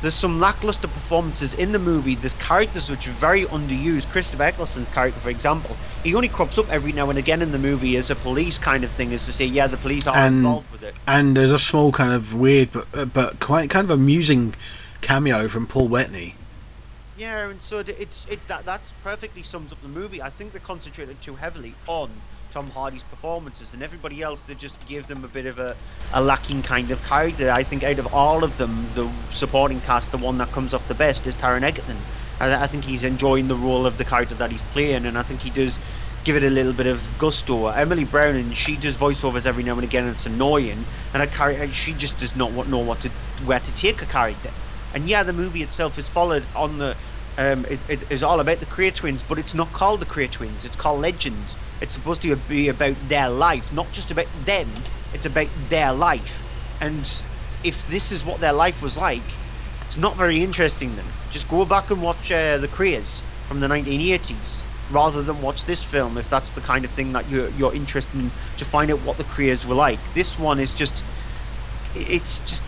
There's some lackluster performances in the movie. There's characters which are very underused. Christopher Eccleston's character, for example, he only crops up every now and again in the movie as a police kind of thing, as to say, yeah, the police are involved with it. And there's a small kind of weird but quite kind of amusing cameo from Paul Bettany. Yeah, and so that perfectly sums up the movie. I think they concentrated too heavily on Tom Hardy's performances, and everybody else, they just gave them a bit of a lacking kind of character. I think out of all of them, the supporting cast, the one that comes off the best is Taron Egerton. I think he's enjoying the role of the character that he's playing, and I think he does give it a little bit of gusto. Emily Browning, she does voiceovers every now and again, and it's annoying, and she just does not know where to take a character. And yeah, the movie itself is followed on the it's all about the Kray twins, but it's not called the Kray twins, it's called Legend. It's supposed to be about their life, not just about them, it's about their life. And if this is what their life was like, it's not very interesting then. Just go back and watch the Krays from the 1980s, rather than watch this film, if that's the kind of thing that you're interested in, to find out what the Krays were like. This one is just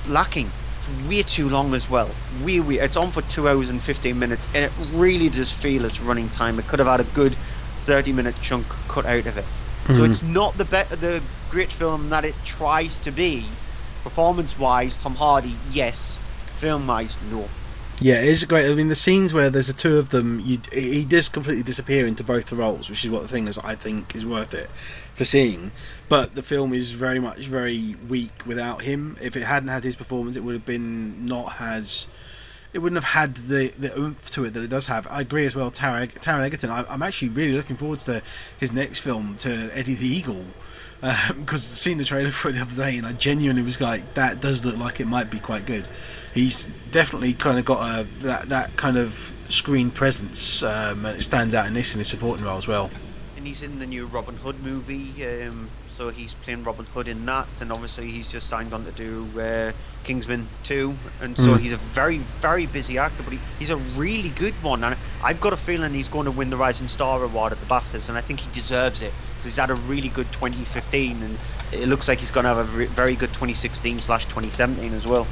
lacking. It's way too long as well. It's on for 2 hours and 15 minutes, and it really does feel its running time. It could have had a good 30-minute chunk cut out of it. Mm-hmm. So it's not the great film that it tries to be. Performance-wise, Tom Hardy, yes. Film-wise, no. Yeah, it is great. I mean, the scenes where there's the two of them, he does completely disappear into both the roles, which is what the thing is. I think is worth it for seeing. But the film is very weak without him. If it hadn't had his performance, it would have been it wouldn't have had the oomph to it that it does have. I agree as well. Taron Egerton. I'm actually really looking forward to his next film, to Eddie the Eagle. Because I've seen the trailer for it the other day, and I genuinely was like, that does look like it might be quite good. He's definitely kind of got that kind of screen presence, and it stands out in this in his supporting role as well. And he's in the new Robin Hood movie, so he's playing Robin Hood in that, and obviously he's just signed on to do Kingsman 2, and so he's a very busy actor, but he's a really good one, and I've got a feeling he's going to win the Rising Star Award at the BAFTAs, and I think he deserves it, because he's had a really good 2015, and it looks like he's going to have a very good 2016/2017 as well.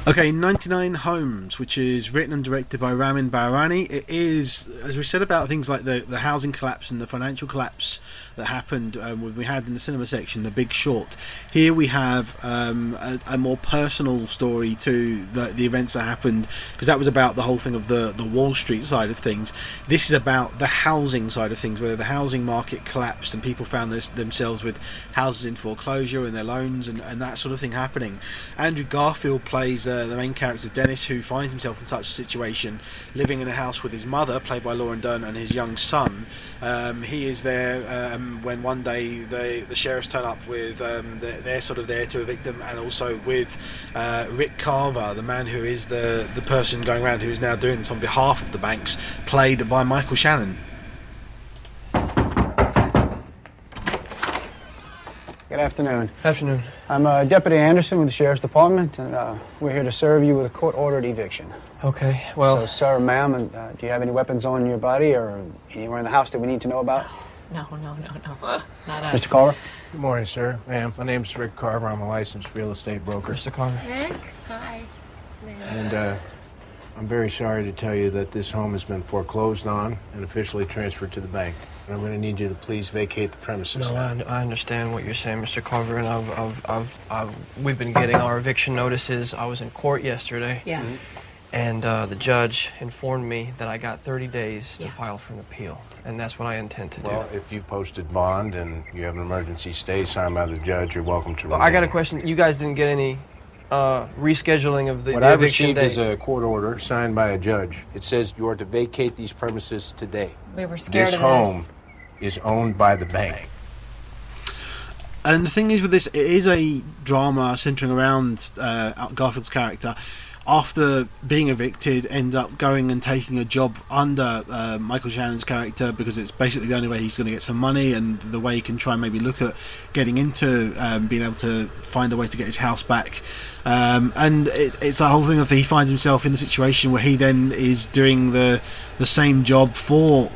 Okay, 99 Homes, which is written and directed by Ramin Bahrani. It is, as we said about things like the housing collapse and the financial collapse that happened, we had in the cinema section, The Big Short. Here we have a more personal story to the events that happened, because that was about the whole thing of the Wall Street side of things. This is about the housing side of things, where the housing market collapsed and people found themselves with houses in foreclosure and their loans and that sort of thing happening. Andrew Garfield plays the main character, Dennis, who finds himself in such a situation, living in a house with his mother, played by Lauren Dunn, and his young son. He is there when one day the sheriffs turn up with they're sort of there to evict them, and also with Rick Carver, the man who is the person going around who is now doing this on behalf of the banks, played by Michael Shannon. Good afternoon. Afternoon. I'm Deputy Anderson with the Sheriff's Department, and we're here to serve you with a court-ordered eviction. Okay, well... So, sir, ma'am, and, do you have any weapons on your body or anywhere in the house that we need to know about? No. Not us. Mr. Carver? Good morning, sir. Ma'am, my name's Rick Carver. I'm a licensed real estate broker. Mr. Carver. Rick, hi. And I'm very sorry to tell you that this home has been foreclosed on and officially transferred to the bank. And I'm going to need you to please vacate the premises. No, I understand what you're saying, Mr. Carver, and we've been getting our eviction notices. I was in court yesterday. Yeah. And the judge informed me that I got 30 days to file for an appeal, and that's what I intend to do. Well, if you posted bond and you have an emergency stay signed by the judge, you're welcome to. Well, I got a question. You guys didn't get any rescheduling of the what I eviction received day? is a court order signed by a judge. It says you are to vacate these premises today. We were scared this of home this. is owned by the bank. And the thing is with this, it is a drama centering around Garfield's character. After being evicted, ends up going and taking a job under Michael Shannon's character, because it's basically the only way he's going to get some money, and the way he can try and maybe look at getting into being able to find a way to get his house back. And it's the whole thing of he finds himself in the situation where he then is doing the same job for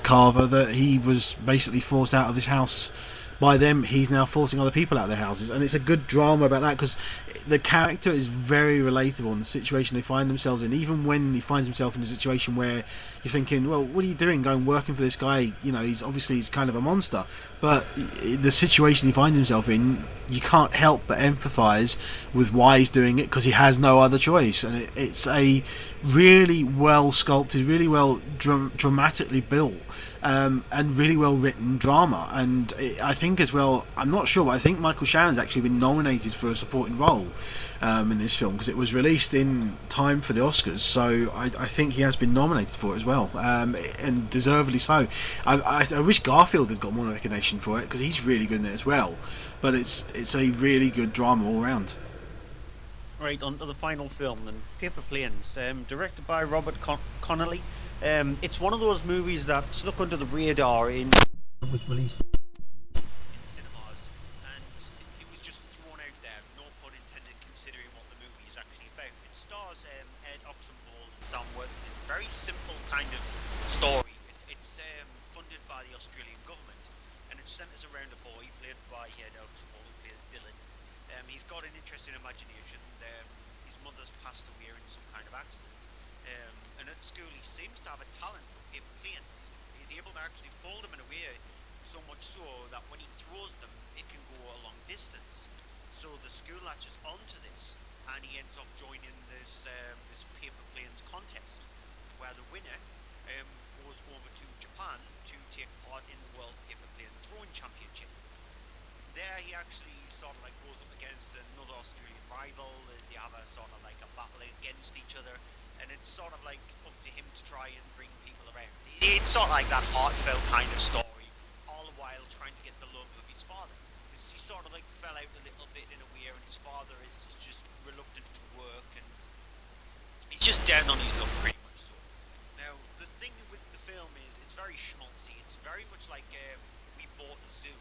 Carver that he was basically forced out of his house by them. He's now forcing other people out of their houses, and it's a good drama about that, because the character is very relatable in the situation they find themselves in, even when he finds himself in a situation where you're thinking, well, what are you doing going working for this guy? You know, he's kind of a monster, but the situation he finds himself in, you can't help but empathise with why he's doing it, because he has no other choice. And it's a really well sculpted, really well dramatically built, and really well written drama. And I think as well, I'm not sure, but I think Michael Shannon's actually been nominated for a supporting role in this film, because it was released in time for the Oscars, so I think he has been nominated for it as well, and deservedly so. I wish Garfield had got more recognition for it, because he's really good in it as well, but it's a really good drama all round. Right, on to the final film then, Paper Planes, directed by Robert Connolly. It's one of those movies that snuck under the radar in cinemas, and it was just thrown out there, no pun intended, considering what the movie is actually about. It stars Ed Oxenbold and Sam Worthington. Very simple kind of story. It's funded by the Australian government, and it centres around a boy played by Ed Oxenbold, who plays Dylan. He's got an interesting imagination. His mother's passed away in some kind of accident, and at school he seems to have a talent for paper planes. He's able to actually fold them in a way so much so that when he throws them, it can go a long distance. So the school latches onto this, and he ends up joining this paper planes contest, where the winner goes over to Japan to take part in the World Paper Plane Throwing Championship. There he actually sort of like goes up against another Australian rival. They have a sort of like a battle against each other, and it's sort of like up to him to try and bring people around. It's sort of like that heartfelt kind of story, all the while trying to get the love of his father. He sort of like fell out a little bit in a way, and his father is just reluctant to work, and he's just down on his luck pretty much so. Now, the thing with the film is it's very schmaltzy. It's very much like We Bought a Zoo,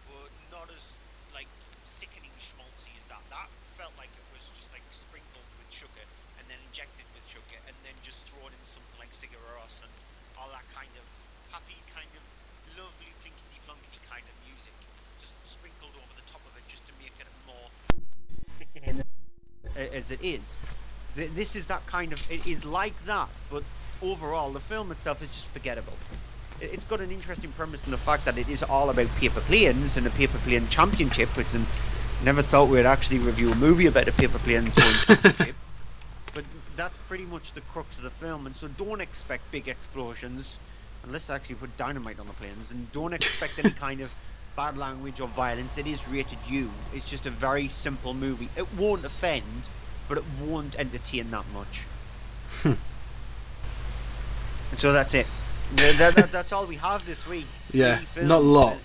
but not as like sickening schmaltzy as that. That felt like it was just like sprinkled with sugar and then injected with sugar and then just thrown in something like Sigur Rós and all that kind of happy, kind of lovely plinkety plunkety kind of music, just sprinkled over the top of it just to make it more sickening as it is. This is that kind of, it is like that, but overall the film itself is just forgettable. It's got an interesting premise in the fact that it is all about paper planes and a paper plane championship. It's never thought we'd actually review a movie about a paper plane championship, but that's pretty much the crux of the film. And so don't expect big explosions, unless they actually put dynamite on the planes, and don't expect any kind of bad language or violence. It is rated U. It's just a very simple movie. It won't offend, but it won't entertain that much. And so that's it. That's all we have this week. Yeah, not a lot.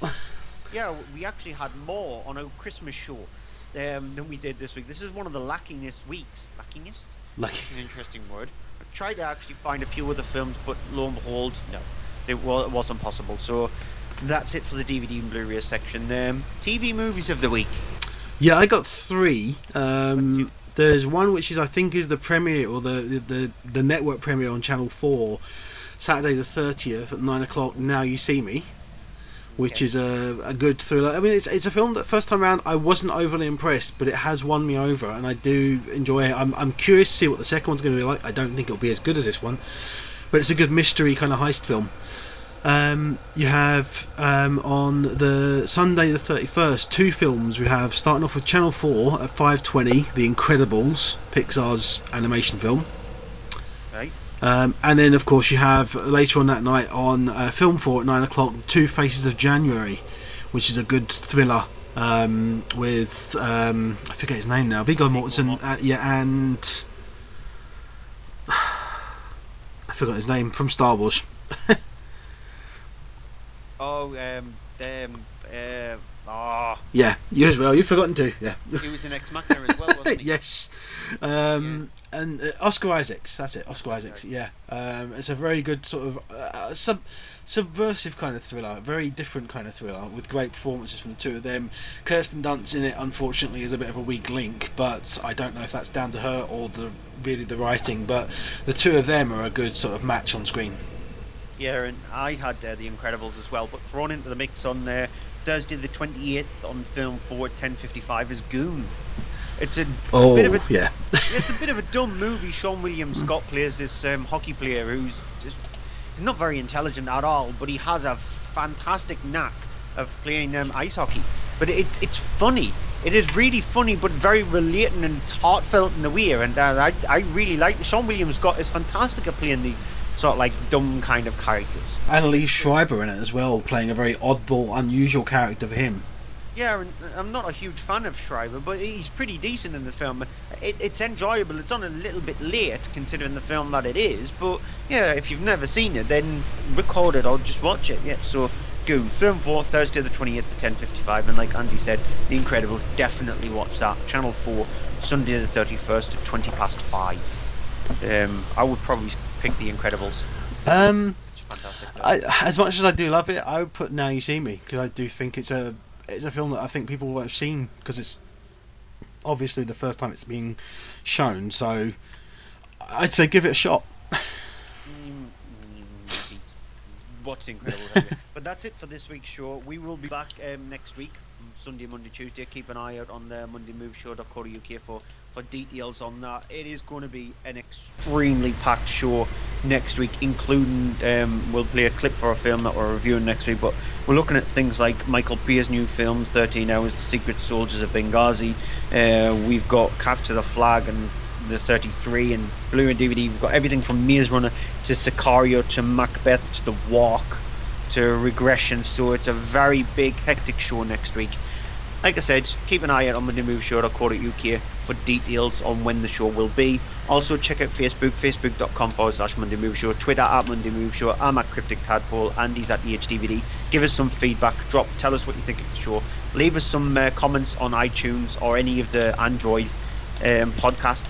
Yeah, we actually had more on our Christmas show than we did this week. This is one of the lackingest weeks. Lackingest? That's an interesting word. I tried to actually find a few other films, but lo and behold, no. It wasn't possible. So that's it for the DVD and Blu-ray section. TV movies of the week. Yeah, I got 3. There's one which is, I think, is the premiere or the network premiere on Channel 4, Saturday the 30th at 9 o'clock. Now You See Me, which is a good thriller. I mean, it's a film that first time around I wasn't overly impressed, but it has won me over, and I do enjoy it. I'm curious to see what the second one's going to be like. I don't think it'll be as good as this one, but it's a good mystery kind of heist film. You have on the Sunday the 31st 2 films. We have, starting off with Channel 4 at 5:20, The Incredibles, Pixar's animation film. Right. And then of course you have later on that night on Film 4 at 9 o'clock, Two Faces of January, which is a good thriller with I forget his name now, Viggo Mortensen, and I forgot his name from Star Wars. Yeah, you as well. You've forgotten to. Yeah. He was in Ex Machina as well, wasn't he? Yes. And Oscar Isaacs. That's it. Oscar Isaacs. Right. Yeah. It's a very good sort of subversive kind of thriller. Very different kind of thriller with great performances from the two of them. Kirsten Dunst in it, unfortunately, is a bit of a weak link, but I don't know if that's down to her or the writing. But the two of them are a good sort of match on screen. Yeah, and I had The Incredibles as well, but thrown into the mix on Thursday the 28th on Film 4 at 10:55 is Goon. It's a bit of a it's a bit of a dumb movie. Sean William Scott plays this hockey player who's just, he's not very intelligent at all, but he has a fantastic knack of playing ice hockey. But it's funny. It is really funny, but very relating and heartfelt in a way. And I really like Sean William Scott is fantastic at playing these sort of like dumb kind of characters. And Lee Schreiber in it as well, playing a very oddball, unusual character for him. Yeah, and I'm not a huge fan of Schreiber, but he's pretty decent in the film. It's enjoyable. It's on a little bit late, considering the film that it is. But yeah, if you've never seen it, then record it or just watch it. Yeah, so Goon, Film 4, Thursday the 28th at 10:55. And like Andy said, The Incredibles, definitely watch that. Channel 4, Sunday the 31st at 5:20. I would probably pick The Incredibles. Such a fantastic film. As much as I do love it, I would put Now You See Me, because I do think it's a film that I think people won't have seen, because it's obviously the first time it's being shown, so I'd say give it a shot. Watch The Incredibles. But that's it for this week's show. We will be back next week, Sunday, Monday, Tuesday. Keep an eye out on the mondaymovieshow.co.uk for details on that. It is going to be an extremely packed show next week, including we'll play a clip for a film that we're reviewing next week, but we're looking at things like Michael Pear's new film 13 Hours, The Secret Soldiers of Benghazi. We've got Capture the Flag and the 33 and Blu-ray DVD. We've got everything from Maze Runner to Sicario to Macbeth to The Walk to Regression. So it's a very big, hectic show next week. Like I said, keep an eye out on mondaymovieshow.co.uk for details on when the show will be. Also check out Facebook, facebook.com/mondaymovieshow, Twitter @mondaymovieshow. I'm at Cryptic Tadpole, Andy's at EHDVD. Give us some feedback, tell us what you think of the show. Leave us some comments on iTunes or any of the Android podcast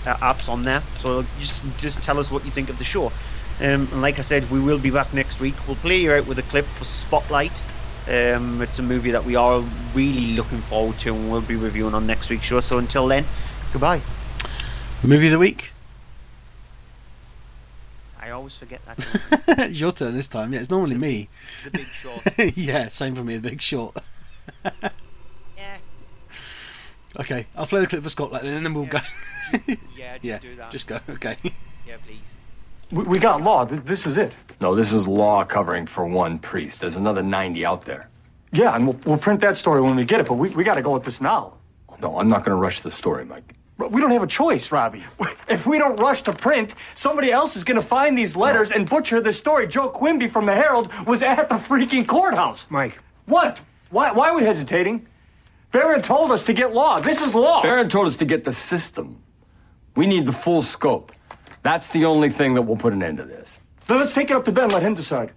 apps on there. So just tell us what you think of the show. And like I said, we will be back next week. We'll play you out with a clip for Spotlight. It's a movie that we are really looking forward to and we'll be reviewing on next week's show. So until then, goodbye. Movie of the week? I always forget that. It's your turn this time. Yeah, it's normally me. The Big Short. Yeah, same for me, The Big Short. Yeah. Okay, I'll play the clip for Scotland and then we'll go. Do that. Just go, okay. Yeah, please. We got law. This is it. No, this is law covering for one priest. There's another 90 out there. Yeah, and we'll print that story when we get it, but we got to go with this now. No, I'm not going to rush the story, Mike. But we don't have a choice, Robbie. If we don't rush to print, somebody else is going to find these letters and butcher this story. Joe Quimby from the Herald was at the freaking courthouse. Mike. What? Why are we hesitating? Barron told us to get law. This is law. Barron told us to get the system. We need the full scope. That's the only thing that will put an end to this. Then let's take it up to Ben, let him decide.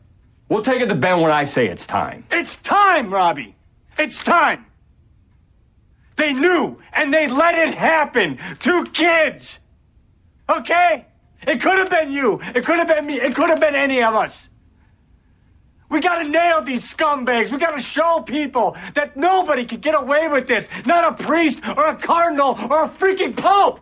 We'll take it to Ben when I say it's time. It's time, Robbie! It's time! They knew, and they let it happen! 2 kids! Okay? It could have been you. It could have been me. It could have been any of us. We gotta nail these scumbags. We gotta show people that nobody can get away with this. Not a priest or a cardinal or a freaking pope!